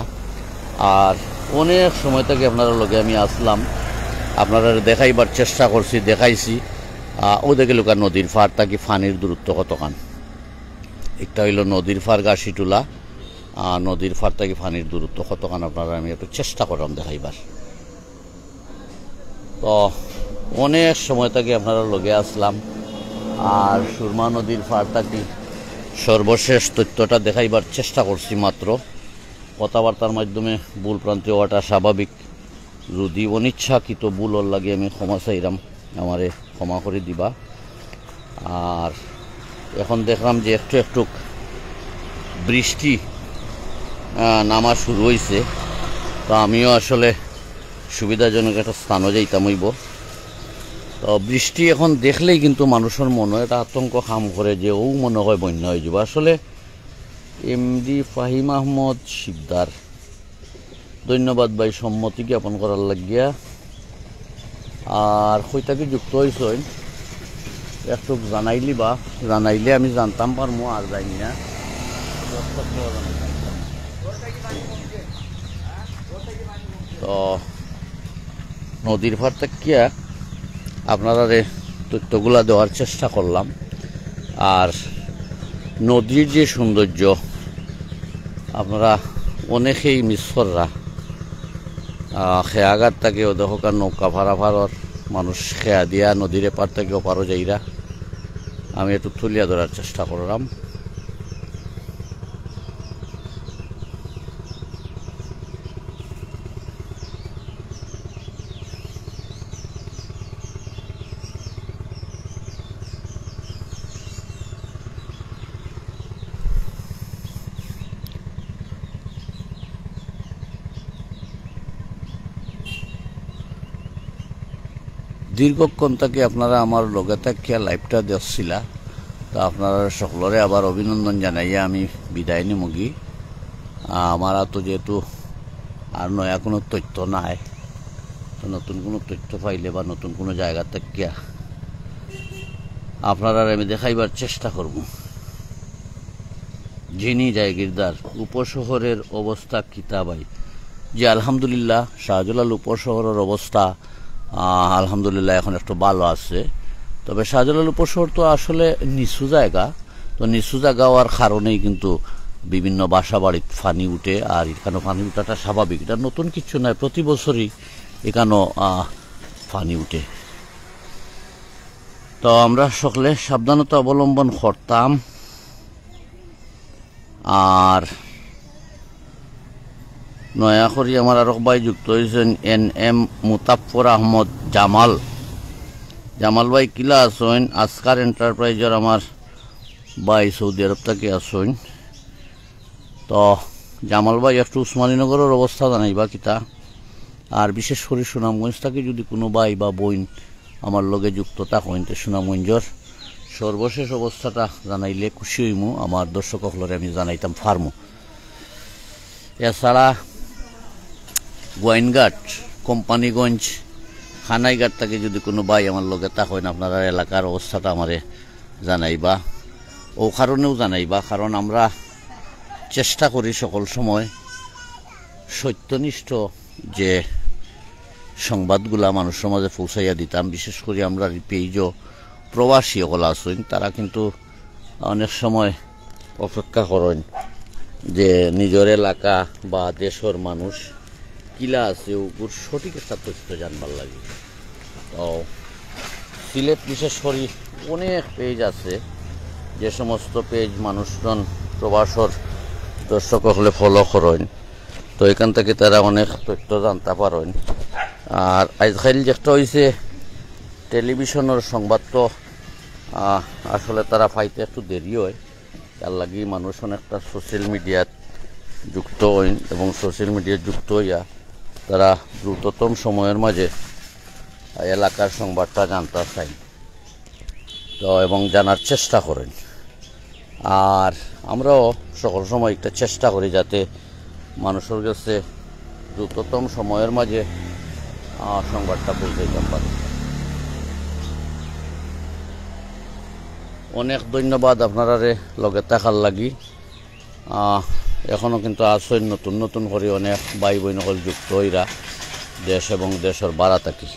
আর অনেক সময় থেকে আপনারা লগে আমি আসলাম, আপনারা দেখাইবার চেষ্টা করছি, দেখাইছি। ও দেখে লোক নদীর পাড় থাকি ফানির দূরত্ব কতখান। একটা হইল নদীর পাড় গাছিটোলা, নদীর পাড় থাকি ফানির দূরত্ব কতখান আপনারা আমি একটু চেষ্টা করলাম দেখাইবার। তো অনেক সময় থেকে আপনারা লগে আসলাম। আর সুরমা নদীর পাড় থাকি সর্বশেষ তথ্যটা দেখাইবার চেষ্টা করছি মাত্র। কথাবার্তার মাধ্যমে ভুল প্রান্তি হওয়াটা স্বাভাবিক। যদি অনিচ্ছাকৃত ভুল ওর লাগে আমি ক্ষমা চাইলাম, আমারে ক্ষমা করে দিবা। আর এখন দেখলাম যে একটু একটু বৃষ্টি নামা শুরু হয়েছে। তো আমিও আসলে সুবিধাজনক একটা স্থানও যাইতাম হইব। তো বৃষ্টি এখন দেখলেই কিন্তু মানুষের মনে একটা আতঙ্ক কাম করে যে ও মনে হয় বন্যা হয়ে যাব। আসলে এমডি ফাহিম আহমদ শিকদার, ধন্যবাদ ভাই সম্মতি জ্ঞাপন করার লাগিয়া। আর কইটাকে যুক্ত হয়েছেন একটু জানাইলি বা জানাইলে আমি জানতাম পারমো, আর যাইনি না। তো নদীর পাড় থেকে আপনারা তথ্যগুলা দেওয়ার চেষ্টা করলাম। আর নদীর যে সৌন্দর্য আপনারা অনেকেই মিস কররা। খেয়াঘাট থেকে ওদের নৌকা ভাড়া মানুষ খেয়া দিয়া নদীর পার থেকে ওপারও যাইরা। আমি একটু তুলিয়া ধরার চেষ্টা করলাম। দীর্ঘক্ষণ থেকে আপনারা আমার লগে থাকিয়া লাইভটা দেখছিলা। তো আপনারা সকলরে আবার অভিনন্দন জানাইয়া আমি বিদায় নিমগি। আমার তো যেহেতু আর নয়া কোনো তথ্য নাই, তো নতুন কোনো তথ্য পাইলে বা নতুন কোনো জায়গা থাকিয়া আপনারা আমি দেখাইবার চেষ্টা করব। যিনি জায়গিরদার উপশহরের অবস্থা কিতাবাই যে আলহামদুলিল্লাহ শাহজালাল উপশহরের অবস্থা আলহামদুলিল্লাহ এখন একটু ভালো আছে। তবে শাহজালাল উপশহর তো আসলে নিচু জায়গা, তো নিচু জায়গা হওয়ার কারণেই কিন্তু বিভিন্ন বাসা বাড়িতে পানি উঠে, আর এখানে পানি উঠাটা স্বাভাবিক, এটা নতুন কিছু নয়, প্রতি বছরই এখানেও পানি উঠে। তো আমরা সকলে সাবধানতা অবলম্বন করতাম। আর নয়া করি আমার আরক ভাই যুক্ত হয়েছেন NM মুতাফর আহমদ জামাল। জামাল ভাই কিলা আসেন আসকার এন্টারপ্রাইজের আমার ভাই সৌদি আরব থেকে আসেন। তো জামাল ভাই একটু উসমানীনগরের অবস্থা জানাইবা কিতা, আর বিশেষ করে সুনামগঞ্জ থেকে যদি কোনো ভাই বা বোন আমার লগে যুক্ত থাকেন তো সুনামগঞ্জের সর্বশেষ অবস্থাটা জানাইলে খুশি হইমু, আমার দর্শক সকলরে আমি জানাইতাম ফার্মু। এছাড়া গোয়াইনঘাট, কোম্পানিগঞ্জ, খানাইঘাট থেকে যদি কোনো ভাই আমার লগে থাকেন আপনারা এলাকার অবস্থাটা আমারে জানাইবা, ও কারণেও জানাইবা কারণ আমরা চেষ্টা করি সকল সময় সত্যনিষ্ঠ যে সংবাদগুলা মানুষের মাঝে পৌঁছাইয়া দিতাম। বিশেষ করে আমরা পেইজও প্রবাসী সকল আছেন, তারা কিন্তু অনেক সময় অপেক্ষা করেন যে নিজের এলাকা বা দেশের মানুষ কিলা আছে ওগুর সঠিক একটা তথ্য জানবার লাগে। তো সিলেট বিশেষ করে অনেক পেজ আছে, যে সমস্ত পেজ মানুষজন প্রবাসর দর্শক হলে ফলো করেন, তো এখান থেকে তারা অনেক তথ্য জানতে পারেন। আর আজকাল যেটা হয়েছে টেলিভিশনের সংবাদ তো আসলে তারা পাইতে একটু দেরি হয়, তার লাগি মানুষ অনেকটা সোশ্যাল মিডিয়াত যুক্ত হইন এবং সোশ্যাল মিডিয়ায় যুক্ত হইয়া তারা দ্রুততম সময়ের মাঝে এলাকার সংবাদটা জানতে চাই তো এবং জানার চেষ্টা করেন। আর আমরাও সকল সময় একটা চেষ্টা করি যাতে মানুষের কাছে দ্রুততম সময়ের মাঝে সংবাদটা পৌঁছাইতে পারে। অনেক ধন্যবাদ আপনারা লগে থাকার লাগি। এখনও কিন্তু আসেন নতুন নতুন করে অনেক ভাই বোন সকল যুক্ত হইরা দেশ এবং দেশের বাড়া থাকি।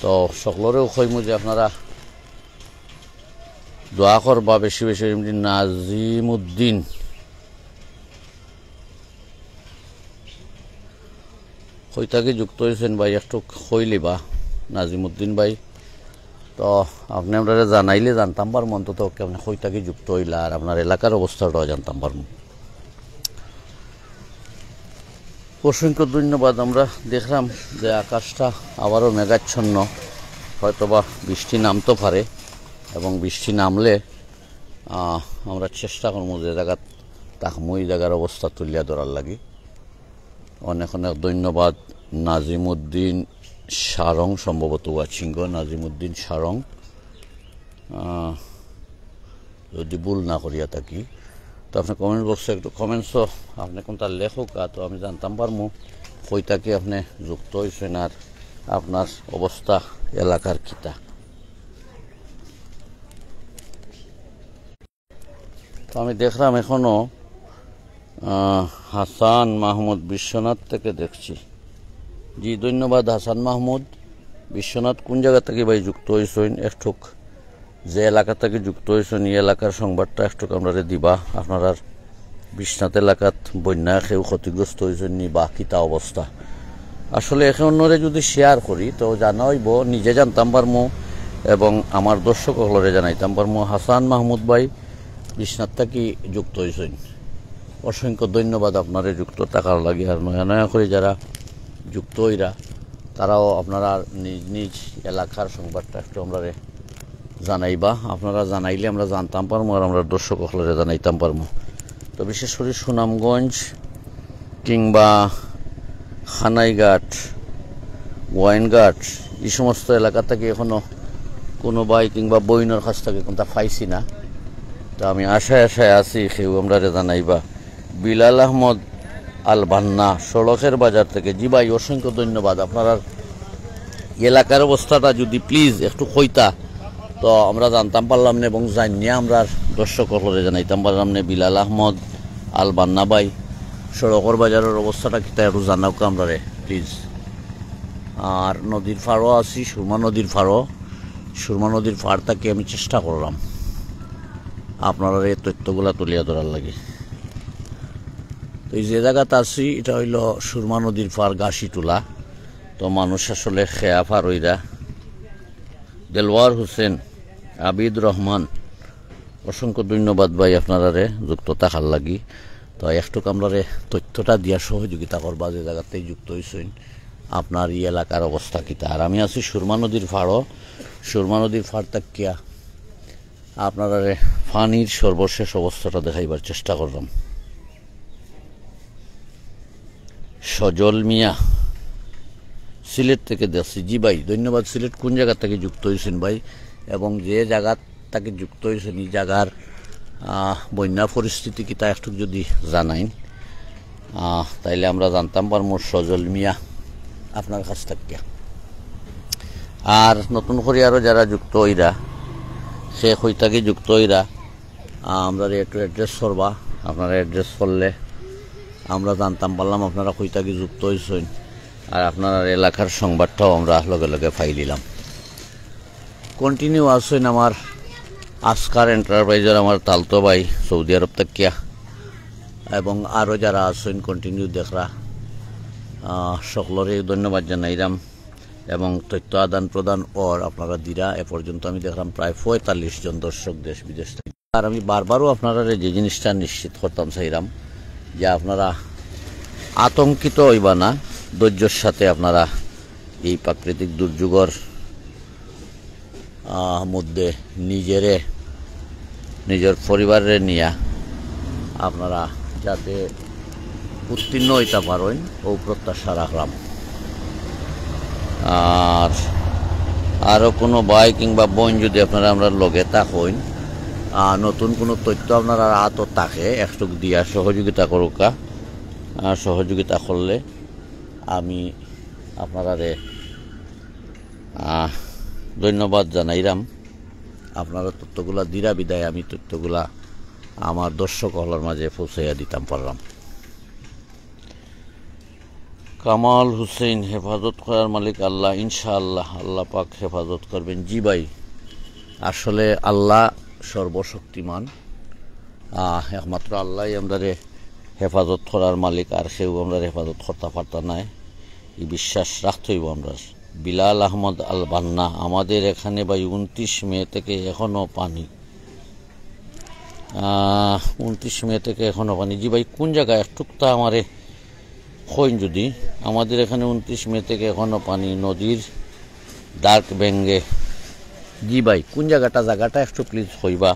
তো সকলেরও কইমু যে আপনারা দোয়া করবা বেশি বেশি। নাজিমুদ্দিন কই থেকে যুক্ত হয়েছেন ভাই একটু কইলিবা নাজিমুদ্দিন ভাই। তো আপনি আপনারা জানাইলে জানতাম পারবো অন্তত আপনি কই থেকে যুক্ত হইলা আর আপনার এলাকার অবস্থাটাও জানতাম পারবো। অসংখ্য ধন্যবাদ। আমরা দেখলাম যে আকাশটা আবারও মেঘাচ্ছন্ন, হয়তোবা বৃষ্টি নামতে পারে এবং বৃষ্টি নামলে আমরা চেষ্টা করবো যে জায়গা তাকমো ওই জায়গার অবস্থা তুলিয়া ধরার লাগি। অনেক অনেক ধন্যবাদ। নাজিমুদ্দিন সারং সম্ভবত ওয়াচিঙ্গ, নাজিমুদ্দিন সারং যদি ভুল না করিয়া থাকি। তো আপনি কমেন্ট বক্সে একটু কমেন্টসও আপনি কোনটা লেখক তো আমি জানতাম পারবো কই থেকে আপনি যুক্ত হয়েছেন আর আপনার অবস্থা এলাকার কিতা। তো আমি দেখলাম এখনো হাসান মাহমুদ বিশ্বনাথ থেকে দেখছি। জি ধন্যবাদ হাসান মাহমুদ। বিশ্বনাথ কোন জায়গা থেকে ভাই যুক্ত হয়েছেন একটুক, যে এলাকা থেকে যুক্ত হয়েছেন এই এলাকার সংবাদটা একটুক আমরা দিবা। আপনারা বিশ্বনাথ এলাকাত বন্যা কেউ ক্ষতিগ্রস্ত হয়েছেন নি বা কিতা অবস্থা। আসলে এখনরে যদি শেয়ার করি তো জানা হইব, নিজে জানতাম পারমো এবং আমার দর্শক হলরে জানাইতাম পারমো। হাসান মাহমুদ ভাই বিশ্বনাথ থেকে যুক্ত হয়েছেন, অসংখ্য ধন্যবাদ আপনারে যুক্ত থাকার লাগে। আর নয়া নয়া করে যারা যুক্ত হইরা তারাও আপনারা নিজ নিজ এলাকার সংবাদটা একটু আমরা জানাইবা। আপনারা জানাইলে আমরা জানতাম পারবো আর আমরা দর্শক হলরে জানাইতাম পারবো। তো বিশেষ করে সুনামগঞ্জ কিংবা খানাইঘাট, গোয়াইনঘাট এই সমস্ত এলাকা থেকে এখনো কোনো ভাই কিংবা বইনের কাছ থেকে কোনটা পাইছি না। তো আমি আশায় আশায় আছি সেও আমরা জানাইবা। বিলাল আহমদ আল বান্না সড়কের বাজার থেকে, জি ভাই অসংখ্য ধন্যবাদ। আপনারা এলাকার অবস্থাটা যদি প্লিজ একটু কইতা তো আমরা জানতাম পারলাম না এবং জানিয়ে আমরা দর্শক হলরে জানাইতাম পারলাম না। বিলাল আহমদ আল বান্না ভাই সড়কের বাজারের অবস্থাটা কিতা একটু জানাও আমরা প্লিজ। আর নদীর পাড়ও আছি, সুরমা নদীর পাড়ও। সুরমা নদীর পাড় থেকে আমি চেষ্টা করলাম আপনারা এই তথ্যগুলা তুলিয়া ধরার লাগে। তো এই যে জায়গাতে আছি এটা হইল সুরমা নদীর পাড় গাছিটোলা। তো মানুষ আসলে খেয়া পারইরা। দেলওয়ার হোসেন, আবিদ রহমান, অসংখ্য ধন্যবাদ ভাই আপনারারে যুক্ত থাকার লাগি। তো একটুক আমরারে তথ্যটা দিয়া সহযোগিতা করবা যে জায়গাতেই যুক্ত হয়েছেন আপনার এই এলাকার অবস্থা কিতা। আর আমি আছি সুরমা নদীর ফাড়ও। সুরমা নদীর ফাড় তাকিয়া আপনারারে পানির সর্বশেষ অবস্থাটা দেখাইবার চেষ্টা করলাম। সজল মিয়া সিলেট থেকে দেখছি। জি ভাই ধন্যবাদ। সিলেট কোন জায়গা থেকে যুক্ত হয়েছেন ভাই, এবং যে জায়গা থেকে যুক্ত হয়েছেন এই জায়গার বন্যা পরিস্থিতি কি তা একটু যদি জানাইন তাইলে আমরা জানতাম পারবো সজল মিয়া আপনার কাছ থেকে। আর নতুন করে আরও যারা যুক্ত হইরা সে হইতাকে যুক্ত হইরা আমরা একটু অ্যাড্রেস করবা। আপনারা অ্যাড্রেস করলে আমরা জানতাম পারলাম আপনারা হইতাকে যুক্ত হয়েছেন। আর আপনার এলাকার সংবাদটাও আমরা লগে লগে পাই দিলাম। কন্টিনিউ আসেন আমার আসকার এন্টারপ্রাইজের আমার তালতো ভাই সৌদি আরব তাকিয়া, এবং আরও যারা আছেন কন্টিনিউ দেখরা সকলরে ধন্যবাদ জানাইলাম। এবং তথ্য আদান প্রদান ওর আপনারা দিরা। এ পর্যন্ত আমি দেখলাম প্রায় 45 জন দর্শক দেশ বিদেশ থেকে। আর আমি বারবারও আপনারা যে জিনিসটা নিশ্চিত করতাম চাইলাম যে আপনারা আতঙ্কিত হইবা না, ধৈর্যের সাথে আপনারা এই প্রাকৃতিক দুর্যোগের মধ্যে নিজের পরিবারের নিয়ে আপনারা যাতে উত্তীর্ণ হইতে পারেন ও প্রত্যাশা রাখলাম। আর আরও কোনো ভাই কিংবা বোন যদি আপনারা আমরা লগে থাকেন, নতুন কোনো তথ্য আপনারা আত থাকে একটু দিয়া সহযোগিতা করুকা। সহযোগিতা করলে আমি আপনারারে ধন্যবাদ জানাইলাম। আপনারা তথ্যগুলা দিরা বিদায় আমি তথ্যগুলা আমার দর্শক হলার মাঝে পৌঁছাইয়া দিতাম পারলাম। কামাল হুসেন, হেফাজত করার মালিক আল্লাহ, ইনশাআল্লাহ আল্লাহ পাক হেফাজত করবেন। জি ভাই আসলে আল্লাহ সর্বশক্তিমান, একমাত্র আল্লাহ আমাদের হেফাজত করার মালিক, আর সেও আমরা হেফাজত করতে পারতাম নাই, এই বিশ্বাস রাখতে হইব আমরা। বিলাল আহমদ আল বান্না, আমাদের এখানে ভাই 29 মে থেকে এখনো পানি। 29 মে থেকে এখনো পানি। জি ভাই কোন জায়গায় একটুকটা আমারে কইন যদি। আমাদের এখানে 29 মে থেকে এখনো পানি নদীর ডার্ক ব্যাঙ্গে। জি ভাই কোন জায়গাটা একটু প্লিজ কইবা,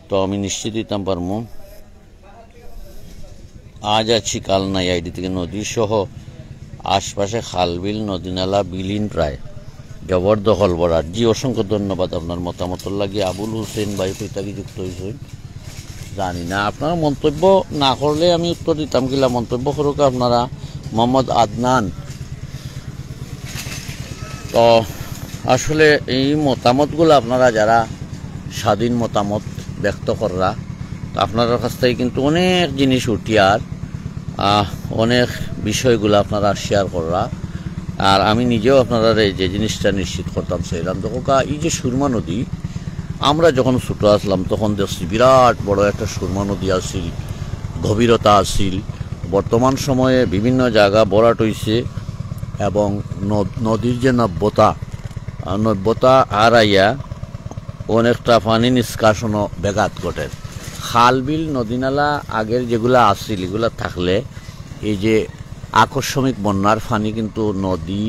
তো আমি নিশ্চিত দিতাম পারবো। আজ আছি কাল নাই আইডি থেকে নদী সহ আশপাশে খালবিল নদীনালা বিলীন প্রায় জবরদখল বরার। জি অসংখ্য ধন্যবাদ আপনার মতামত লাগে। আবুল হোসেন ভাই কইতাকি যুক্ত হয়েছেন জানি না, আপনারা মন্তব্য না করলে আমি উত্তর দিতাম কিলা। মন্তব্য করুক আপনারা। মোহাম্মদ আদনান, তো আসলে এই মতামতগুলো আপনারা যারা স্বাধীন মতামত ব্যক্ত করা, তো আপনার কাছ থেকে কিন্তু অনেক জিনিস উঠিয়ার অনেক বিষয়গুলো আপনারা শেয়ার করা। আর আমি নিজেও আপনারা যে জিনিসটা নিশ্চিত করতাম সেইলাম দেখো এই যে সুরমা নদী, আমরা যখন ছোট আসলাম তখন দেখছি বিরাট বড় একটা সুরমা নদী আসিল, গভীরতা আসিল। বর্তমান সময়ে বিভিন্ন জায়গা ভরাট হইছে এবং নদীর যে নব্যতা হারাইয়া অনেকটা পানি নিষ্কাশনও ব্যাঘাত ঘটে। খাল বিল নদীনালা আগের যেগুলা আসছিল এগুলা থাকলে এই যে আকস্মিক বন্যার পানি কিন্তু নদী,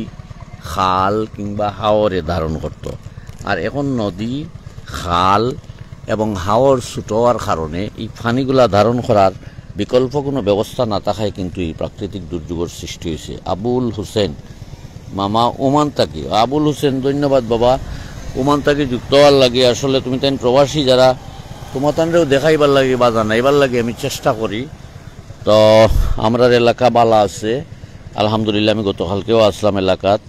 খাল কিংবা হাওরে ধারণ করত। আর এখন নদী, খাল এবং হাওর ছোট হওয়ার কারণে এই পানিগুলা ধারণ করার বিকল্প কোনো ব্যবস্থা না থাকায় কিন্তু এই প্রাকৃতিক দুর্যোগের সৃষ্টি হয়েছে। আবুল হোসেন মামা ওমান তাকি, আবুল হোসেন ধন্যবাদ বাবা ওমান তাকি যুক্ত হওয়ার লাগে। আসলে তুমি তাই প্রবাসী যারা তোমার তানরেও দেখাইবার লাগে বা জানাইবার লাগে আমি চেষ্টা করি। তো আমরার এলাকা বালা আছে আলহামদুলিল্লাহ। আমি গতকালকেও আসলাম এলাকাত,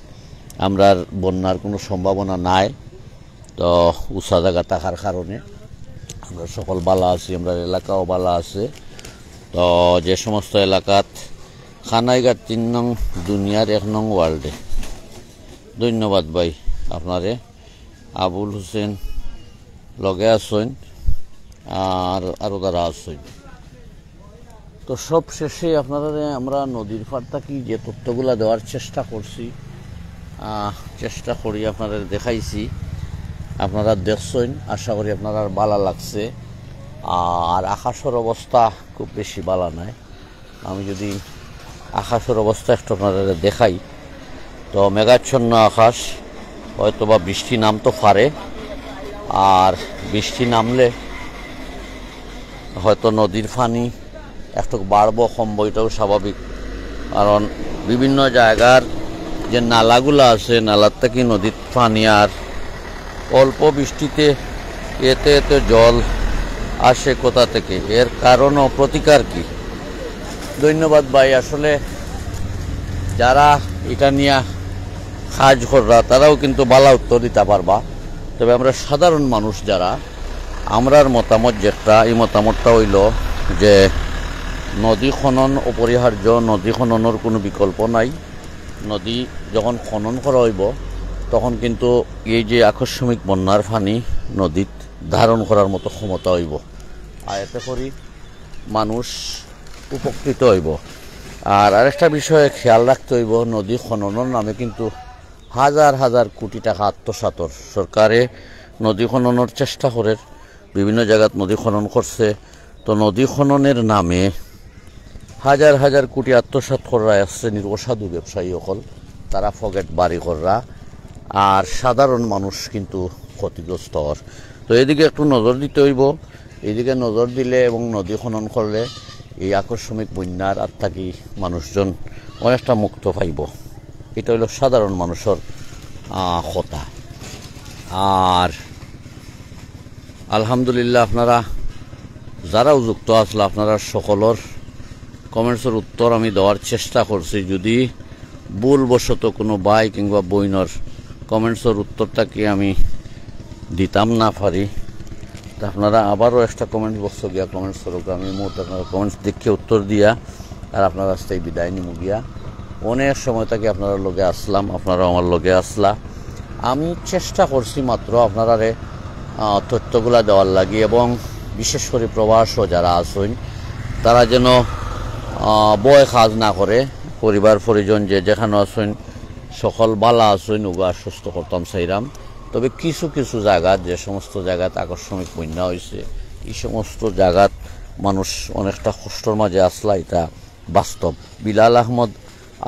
আমরার বন্যার কোনো সম্ভাবনা নাই। তো উঁচা জায়গা থাকার কারণে আমরা সকল বালা আছি, আমরা এলাকাও বালা আছে। তো যে সমস্ত এলাকাত খানাইঘাট 3 নং দুনিয়ার 1 নং ওয়ার্ল্ডে ধন্যবাদ ভাই আপনারে। আবুল হোসেন লগে আসেন আর আরও যারা আসেন। তো সব শেষে আপনারা আমরা নদীর পাড় থাকি যে তথ্যগুলা দেওয়ার চেষ্টা করছি, চেষ্টা করি আপনাদের দেখাইছি, আপনারা দেখছেন, আশা করি আপনারা ভালো লাগছে। আর আকাশের অবস্থা খুব বেশি ভালো নয়। আমি যদি আকাশের অবস্থা একটু আপনাদের দেখাই, তো মেঘাচ্ছন্ন আকাশ, হয়তো বা বৃষ্টি নামতে পারে। আর বৃষ্টি নামলে হয়তো নদীর পানি একটু বাড়বো কমবো, এটাও স্বাভাবিক। কারণ বিভিন্ন জায়গার যে নালাগুলো আছে, নালার থেকে নদীর পানি আর অল্প বৃষ্টিতে এতে এতে জল আসে কোথা থেকে, এর কারণ ও প্রতিকার কি? ধন্যবাদ ভাই। আসলে যারা এটা নিয়ে কাজ কররা তারাও কিন্তু ভালো উত্তর দিতে পারবা। তবে আমরা সাধারণ মানুষ যারা, আমরার মতামত যেটা, এই মতামতটা হইল যে নদী খনন অপরিহার্য, নদী খননের কোনো বিকল্প নাই। নদী যখন খনন করা হইব তখন কিন্তু এই যে আকস্মিক বন্যার পানি নদীত ধারণ করার মতো ক্ষমতা হইব, আর এতে করি মানুষ উপকৃত হইব। আর আরেকটা বিষয়ে খেয়াল রাখতে হইব, নদী খননের নামে কিন্তু হাজার হাজার কোটি টাকা আত্মসাৎর। সরকারে নদী খননের চেষ্টা করে, বিভিন্ন জায়গাত নদী খনন করছে। তো নদী খননের নামে হাজার হাজার কোটি আত্মসাৎ করা শ্রেণীর অসাধু ব্যবসায়ী সকল, তারা পকেট বাড়ি করা, আর সাধারণ মানুষ কিন্তু ক্ষতিগ্রস্ত হওয়ার। তো এদিকে একটু নজর দিতে হইব। এইদিকে নজর দিলে এবং নদী খনন করলে এই আকস্মিক বন্যার আর থাকি মানুষজন অনেকটা মুক্ত পাইব। এটা হইল সাধারণ মানুষের কথা। আর আলহামদুলিল্লাহ, আপনারা যারাও যুক্ত আসলে আপনারা সকলের কমেন্টসের উত্তর আমি দেওয়ার চেষ্টা করছি। যদি ভুলবশত কোনো ভাই কিংবা বইনের কমেন্টসের উত্তরটা কি আমি দিতাম না পারি, তা আপনারা আবারও একটা কমেন্ট বক্সে গিয়া কমেন্টস করুক। আমি মুহূর্তে আপনারা কমেন্টস দেখে উত্তর দিয়া আর আপনার রাস্তায় বিদায় নিমু গিয়া। অনেক সময় থেকে আপনারা লগে আসলাম, আপনারা আমার লগে আসলা। আমি চেষ্টা করছি মাত্র আপনারা তথ্যগুলা দেওয়ার লাগি, এবং বিশেষ করে প্রবাসও যারা আসেন তারা যেন বয় কাজ না করে। পরিবার পরিজন যে যেখানে আসেন সকল বালা আসেন, উগা সুস্থ করতাম চাইরাম। তবে কিছু কিছু জায়গাত, যে সমস্ত জায়গাত আকস্মিক বন্যা হয়েছে, এই সমস্ত জায়গাত মানুষ অনেকটা কষ্টর মাঝে আসলা, এটা বাস্তব। বিলাল আহমদ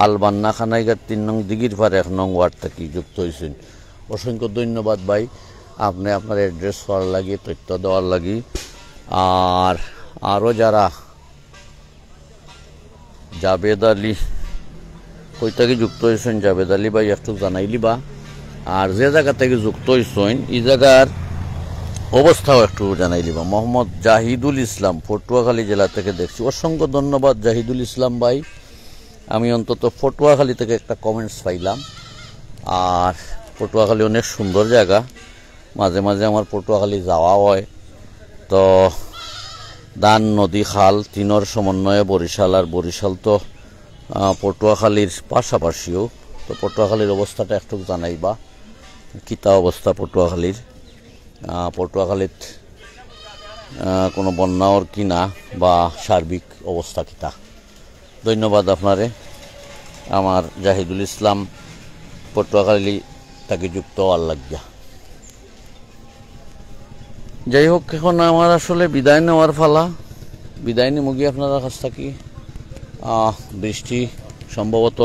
আলবান্না খানাইঘাট 3 নং দিঘির পাড়ে 1 নং ওয়ার্ড থেকে যুক্ত হয়েছেন। অসংখ্য ধন্যবাদ ভাই, আপনি আপনার অ্যাড্রেস পাওয়ার লাগি, তথ্য দেওয়ার লাগি। আর আরও যারা জাবেদ আলী কই থেকে যুক্ত হয়েছেন, জাবেদ আলী ভাই একটু জানাইলিবা। আর যে জায়গা থেকে যুক্ত হয়েছেন এই জায়গার অবস্থাও একটু জানাইলিবা। মোহাম্মদ জাহিদুল ইসলাম পটুয়াখালী জেলা থেকে দেখছি। অসংখ্য ধন্যবাদ জাহিদুল ইসলাম ভাই। আমি অন্তত পটুয়াখালী থেকে একটা কমেন্টস পাইলাম। আর পটুয়াখালী অনেক সুন্দর জায়গা, মাঝে মাঝে আমার পটুয়াখালী যাওয়া হয়। তো দান নদী খাল তিনর সমন্বয়ে বরিশাল, আর বরিশাল তো পটুয়াখালীর পাশাপাশিও। তো পটুয়াখালীর অবস্থাটা একটু জানাইবা, কিতা অবস্থা পটুয়াখালীর। পটুয়াখালীত কোনো বন্যার কিনা বা সার্বিক অবস্থা কিতা। ধন্যবাদ আপনারে। আমার জাহিদুল ইসলাম পটুয়াখালী তাকে যুক্ত হওয়ার লাগিয়া। যাই হোক, এখন আমার আসলে বিদায় নেওয়ার ফালা। বিদায় নিয়ে মুগি আপনারা কাছ থাকি। বৃষ্টি সম্ভবত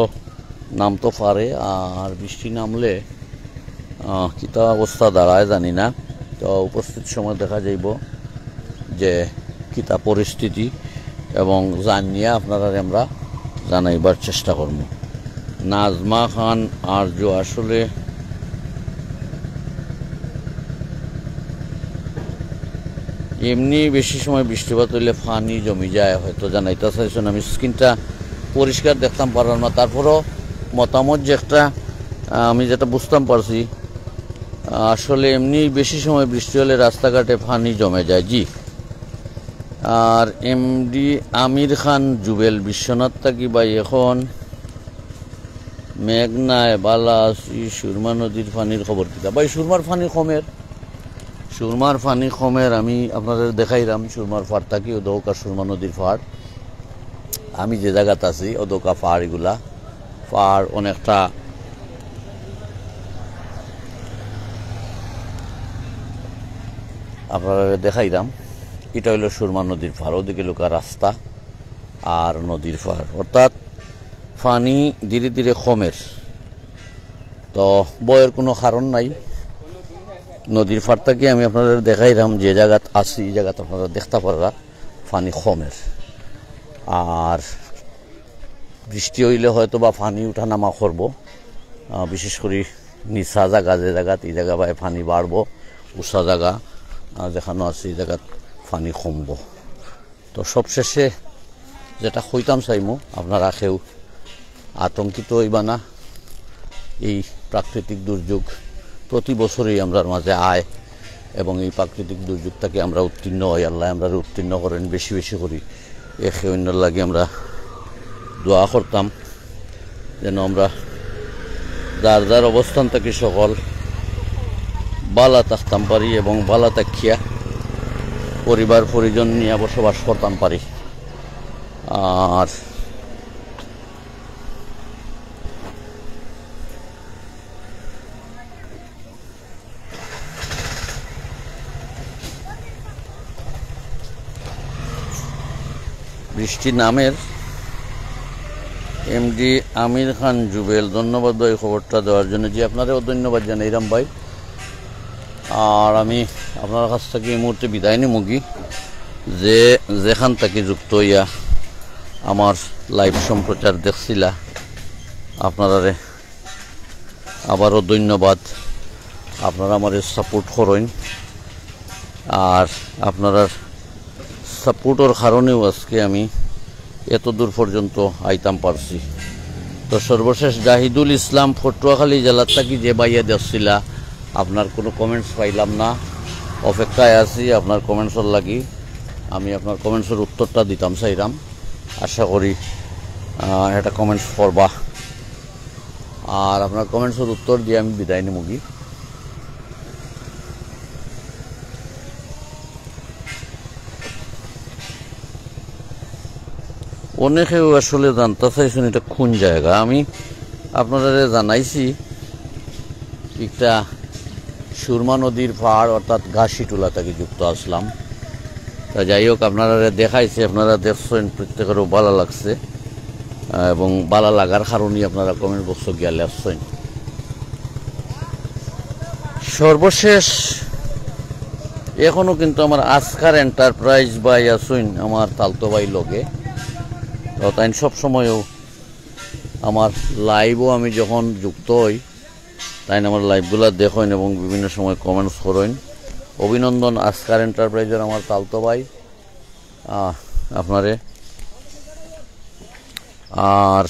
নামতে পারে, আর বৃষ্টি নামলে কিতা অবস্থা দাঁড়ায় জানি না। তো উপস্থিত সময় দেখা যাইব যে কিতা পরিস্থিতি, এবং জানিয়ে আপনারা আমরা জানাইবার চেষ্টা করব। নাজমা খান আর্য, আসলে এমনি বেশি সময় বৃষ্টিপাত হইলে পানি জমি যায়, হয়তো জানাইতে চাইছেন। আমি স্ক্রিনটা পরিষ্কার দেখতাম পারলাম না, তারপরও মতামত যে একটা আমি যেটা বুঝতাম পারছি, আসলে এমনি বেশি সময় বৃষ্টি হলে রাস্তাঘাটে পানি জমে যায়। জি। আর এমডি আমির খান জুবেল বিশ্বনাথ থাকি ভাই, এখন মেঘনায় বালা আছি, সুরমা নদীর পানির খবর কিতা ভাই? সুরমার পানি কমের আমি আপনাদের দেখাইলাম। সুরমার ফাড় থাকি ওদৌকা সুরমা নদীর ফাড়। আমি যে জায়গাতে আছি ওদৌকা ফাড়, এগুলা ফাড় অনেকটা আপনারা দেখাইলাম। এটা হইল সুরমা নদীর ফাড়, ওদিকে লোকা রাস্তা আর নদীর ফাড়, অর্থাৎ পানি ধীরে ধীরে কমের। তো বয়ের কোনো কারণ নাই। নদীর ফাড় থেকে আমি আপনাদের দেখাইলাম যে জায়গাত আছি, এই জায়গাতে আপনারা দেখতে পারা পানি কমের। আর বৃষ্টি হইলে হয়তো বা পানি উঠা নামা করব, বিশেষ করে নিচা জায়গা যে জায়গাত, এই জায়গা বাই পানি বাড়বো। উঁচা জায়গা যেখানে আছে এই জায়গাত পানি কমব। তো সবশেষে যেটা কইতাম চাইমু, আপনারা কেউ আতঙ্কিত হইবা না। এই প্রাকৃতিক দুর্যোগ প্রতি বছরই আমরার মাঝে আয় এবং এই প্রাকৃতিক দুর্যোগ থেকে আমরা উত্তীর্ণ হই। আল্লাহ আমরা উত্তীর্ণ করেন বেশি বেশি করি। একে অন্যের লাগে আমরা দোয়া করতাম যেন আমরা যার যার অবস্থান থেকে সকল বালা থাকতাম পারি এবং বালা থাকিয়া পরিবার পরিজন নিয়ে বসবাস করতাম পারি। আর বৃষ্টি নামের এমডি আমির খান জুবেল, ধন্যবাদ ভাই খবরটা দেওয়ার জন্য। যে আপনারাও ধন্যবাদ জানাই রাম ভাই। আর আমি আপনার কাছ থেকে এই মুহূর্তে বিদায় নিমুগি। যে যেখান থেকে যুক্ত হইয়া আমার লাইভ সম্প্রচার দেখছিলা, আপনারারে আবারও ধন্যবাদ। আপনারা আমার সাপোর্ট করেন, আর আপনার সাপোর্টের কারণেও আজকে আমি এত দূর পর্যন্ত আইতাম পারছি। তো সর্বশেষ জাহিদুল ইসলাম, পটুয়াখালী জেলার থাকি যে বাইয়া দেখছিলা, আপনার কোনো কমেন্টস পাইলাম না। অপেক্ষায় আছি আপনার কমেন্টসের লাগি। আমি আপনার কমেন্টসের উত্তরটা দিতাম চাইলাম। আশা করি একটা কমেন্টস করবা, আর আপনার কমেন্টসের উত্তর দিয়ে আমি বিদায় নিমুগি। অনেকেও আসলে জানতে চাইছেন এটা কোন জায়গা। আমি আপনারা জানাইছি একটা সুরমা নদীর পাড়, অর্থাৎ ঘাসিটোলা থেকে যুক্ত আসলাম। তা যাই হোক, আপনারা দেখাইছে, আপনারা দেখছেন, প্রত্যেকেরও ভালো লাগছে এবং ভালো লাগার কারণেই আপনারা কমেন্ট বক্স গিয়া লেখছেন। সর্বশেষ এখনো কিন্তু আমার আজকার এন্টারপ্রাইজ ভাই আসুন, আমার তালতো ভাই লগে। তো তাই সবসময়ও আমার লাইভও আমি যখন যুক্ত হই, তাই আমার লাইভগুলো দেখেন এবং বিভিন্ন সময় কমেন্টস করেন। অভিনন্দন আজকার এন্টারপ্রাইজের আমার তালতো ভাই আপনারে। আর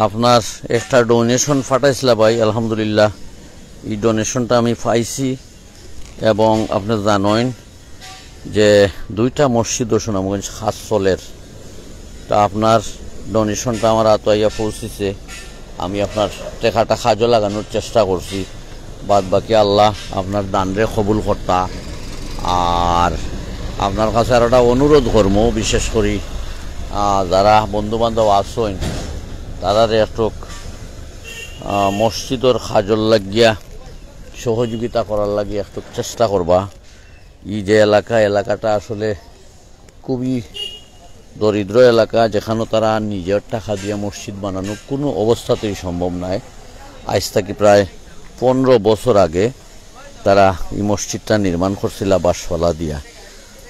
আপনার একটা ডোনেশন ফাটাইছিল ভাই, আলহামদুলিল্লাহ এই ডোনেশনটা আমি পাইছি। এবং আপনি জানেন যে 2টা মসজিদ সুনামগঞ্জ হাসলের, তা আপনার ডোনেশনটা আমার আতইয়া পৌঁছেছে। আমি আপনার টাকাটা কাজে লাগানোর চেষ্টা করছি। বাদ বাকি আল্লাহ আপনার দানরে কবুল কর্তা। আর আপনার কাছে আর একটা অনুরোধ করব, বিশেষ করে যারা বন্ধুবান্ধব আসেন তারা একটু মসজিদের কাজল লাগিয়া সহযোগিতা করার লাগে একটু চেষ্টা করবা। এই যে এলাকাটা আসলে খুবই দরিদ্র এলাকা, যেখানে তারা নিজের টাকা দিয়ে মসজিদ বানানো কোনো অবস্থাতেই সম্ভব নয়। আজ থেকে প্রায় 15 বছর আগে তারা এই মসজিদটা নির্মাণ করছিল বাঁশপালা দিয়া।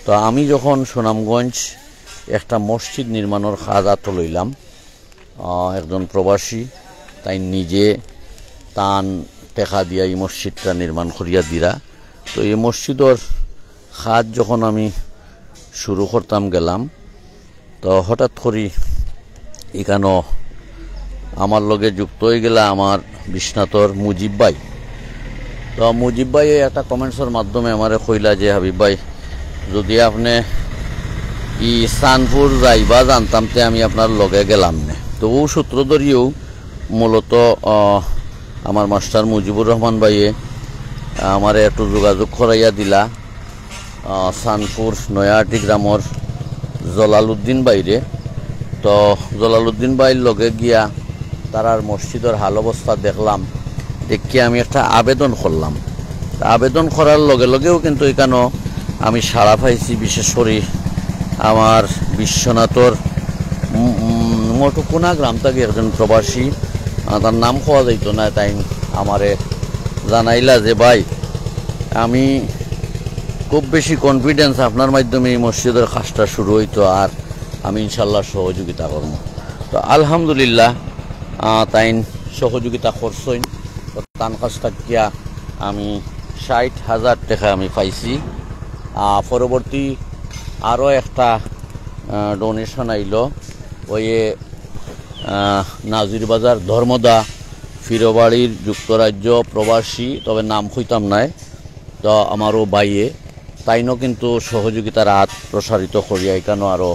তো আমি যখন সুনামগঞ্জ একটা মসজিদ নির্মাণের কাজ হাত লইলাম, একজন প্রবাসী তাই নিজে তান টাকা দিয়া এই মসজিদটা নির্মাণ করিয়া দিরা। তো এই মসজিদের কাজ যখন আমি শুরু করতাম গেলাম, তো হঠাৎ করে এখানে আমার লগে যুক্ত হয়ে গেলা আমার বিশ্বনাথর মুজিব ভাই। তো মুজিব ভাই একটা কমেন্টসের মাধ্যমে আমারে কইলা যে হাবিব ভাই, যদি আপনি ই সানপুর যাইবা জানতাম তে আমি আপনার লগে গেলাম না। তো ও সূত্র ধরিয়েও মূলত আমার মাস্টার মুজিবুর রহমান ভাইয়ে আমার একটু যোগাযোগ করাইয়া দিলা সানপুর নয়াহাটি গ্রামর জলালউদ্দিন বাইরে। তো জলালউদ্দিন বাইর লগে গিয়া তারার মসজিদের হাল অবস্থা দেখলাম, দেখিয়ে আমি একটা আবেদন করলাম। আবেদন করার লগে লগেও কিন্তু এখানেও আমি সাড়া পাইছি, বিশেষ করে আমার বিশ্বনাথর মোটুকুনা গ্রাম থেকে একজন প্রবাসী, তার নাম খাওয়া যাইত না, তাই আমারে জানাইলা যে ভাই আমি খুব বেশি কনফিডেন্স আপনার মাধ্যমে এই মসজিদের কাজটা শুরু হইতো, আর আমি ইনশাল্লাহ সহযোগিতা করব। তো আলহামদুলিল্লাহ তাই সহযোগিতা করছইন। তো তান কাজটা কিয়া আমি 60,000 টাকা আমি পাইছি। পরবর্তী আরও একটা ডোনেশন আইল, ওই নাজিরবাজার ধর্মদা ফিরবাড়ির যুক্তরাজ্য প্রবাসী, তবে নাম হইতাম নাই। তো আমারও বাইয়ে তাইনও কিন্তু সহযোগিতার হাত প্রসারিত করিয়া এখানে আরও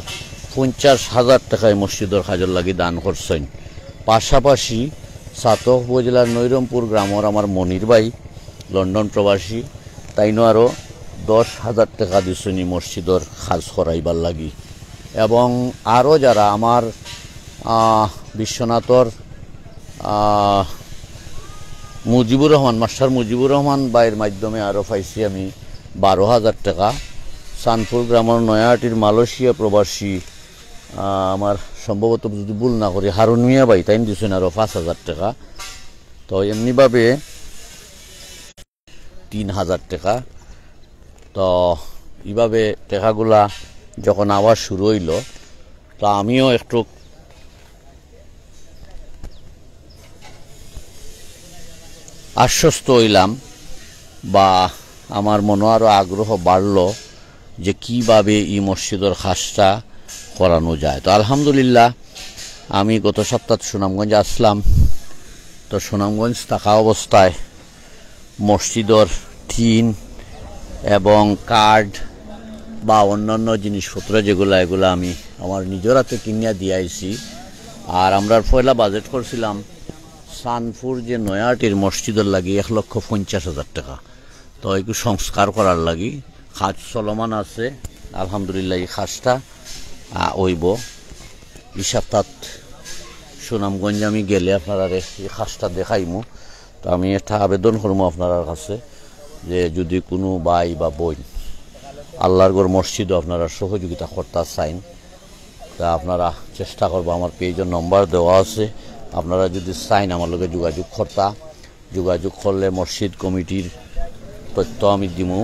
50,000 টাকায় মসজিদের কাজের লাগি দান করছেন। পাশাপাশি সাতক উপজেলার নৈরমপুর গ্রামের আমার মনির ভাই লন্ডন প্রবাসী, তাইনও আরও 10,000 টাকা দিছেন মসজিদের কাজ করাইবার লাগি। এবং আরও যারা আমার বিশ্বনাথর মুজিবুর রহমান মাস্টার মুজিবুর রহমান ভাইয়ের মাধ্যমে আরও পাইছি আমি 12,000 টাকা। সানপুর গ্রামের নয়াহাটির মালয়েশিয়া প্রবাসী আমার সম্ভবত যদি ভুল না করি হারুন মিয়া ভাই, তাই দিয়েছেন আরও 5,000 টাকা। তো এমনিভাবে 3,000 টাকা। তো এইভাবে টাকাগুলা যখন আবার শুরু হইল, তো আমিও একটু আশ্বস্ত হইলাম, বা আমার মনে আরও আগ্রহ বাড়ল যে কিভাবে এই মসজিদের কাজটা করানো যায়। তো আলহামদুলিল্লাহ আমি গত সপ্তাহ সুনামগঞ্জ আসলাম। তো সুনামগঞ্জ থাকা অবস্থায় মসজিদের টিন এবং কার্ড বা অন্যান্য জিনিসপত্র যেগুলো এগুলো আমি আমার নিজের হাতে কিনিয়া দিয়ে আইছি। আর আমরা পয়লা বাজেট করছিলাম সানপুর যে নয়াহাটির মসজিদের লাগি 1,50,000 টাকা। তো একটু সংস্কার করার লাগি কাজ চলমান আছে। আলহামদুলিল্লাহ এই কাজটা হইব। এই সপ্তাহ সুনামগঞ্জ আমি গেলে আপনারা এই কাজটা দেখাইমু। তো আমি একটা আবেদন করবো আপনার কাছে যে যদি কোনো ভাই বা বোন আল্লাহর ঘর মসজিদও আপনারা সহযোগিতা করতে চাইন, তা আপনারা চেষ্টা করবো। আমার পেজের নম্বর দেওয়া আছে, আপনারা যদি চাইন আমার লগে যোগাযোগ করতা, যোগাযোগ করলে মসজিদ কমিটির তথ্য আমি দিমু,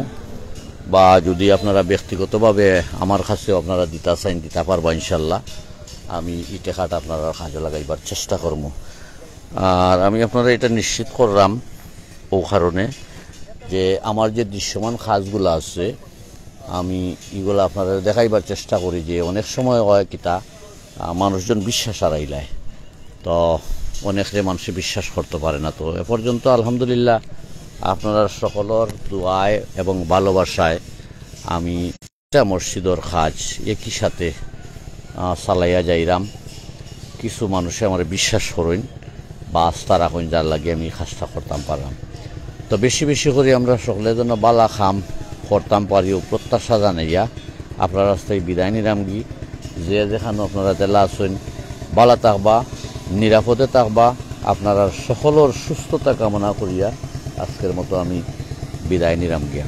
বা যদি আপনারা ব্যক্তিগতভাবে আমার কাছেও আপনারা দিতে চাইন দিতে পারবা ইনশাল্লাহ। আমি এই টাকাটা আপনারা কাজে লাগাইবার চেষ্টা করবো। আর আমি আপনারা এটা নিশ্চিত করলাম ও কারণে যে আমার যে দৃশ্যমান কাজগুলো আছে আমি এগুলো আপনারা দেখাইবার চেষ্টা করি। যে অনেক সময় হয় কিতা মানুষজন বিশ্বাস হারাইলায়, তো অনেকে মানুষে বিশ্বাস করতে পারে না। তো এ পর্যন্ত আলহামদুলিল্লাহ আপনারা সকলের দোয়ায় এবং ভালোবাসায় আমি একটা মসজিদের কাজ একই সাথে চালাইয়া যাইরাম। কিছু মানুষে আমার বিশ্বাস করেন বা আস্থা রাখেন, যার লাগে আমি কাজটা করতাম পারলাম। তো বেশি বেশি করে আমরা সকলের জন্য বালা খাম করতাম পারিও প্রত্যাশা জানাইয়া আপনার রাস্তায় বিদায় নিলাম। গি যে যেখানে আপনারা তেলা আছেন বালা থাকবা, নিরাপদে থাকবা, আপনারা সকলের সুস্থতা কামনা করিয়া আজকের মতো আমি বিদায় নিলাম গিয়া।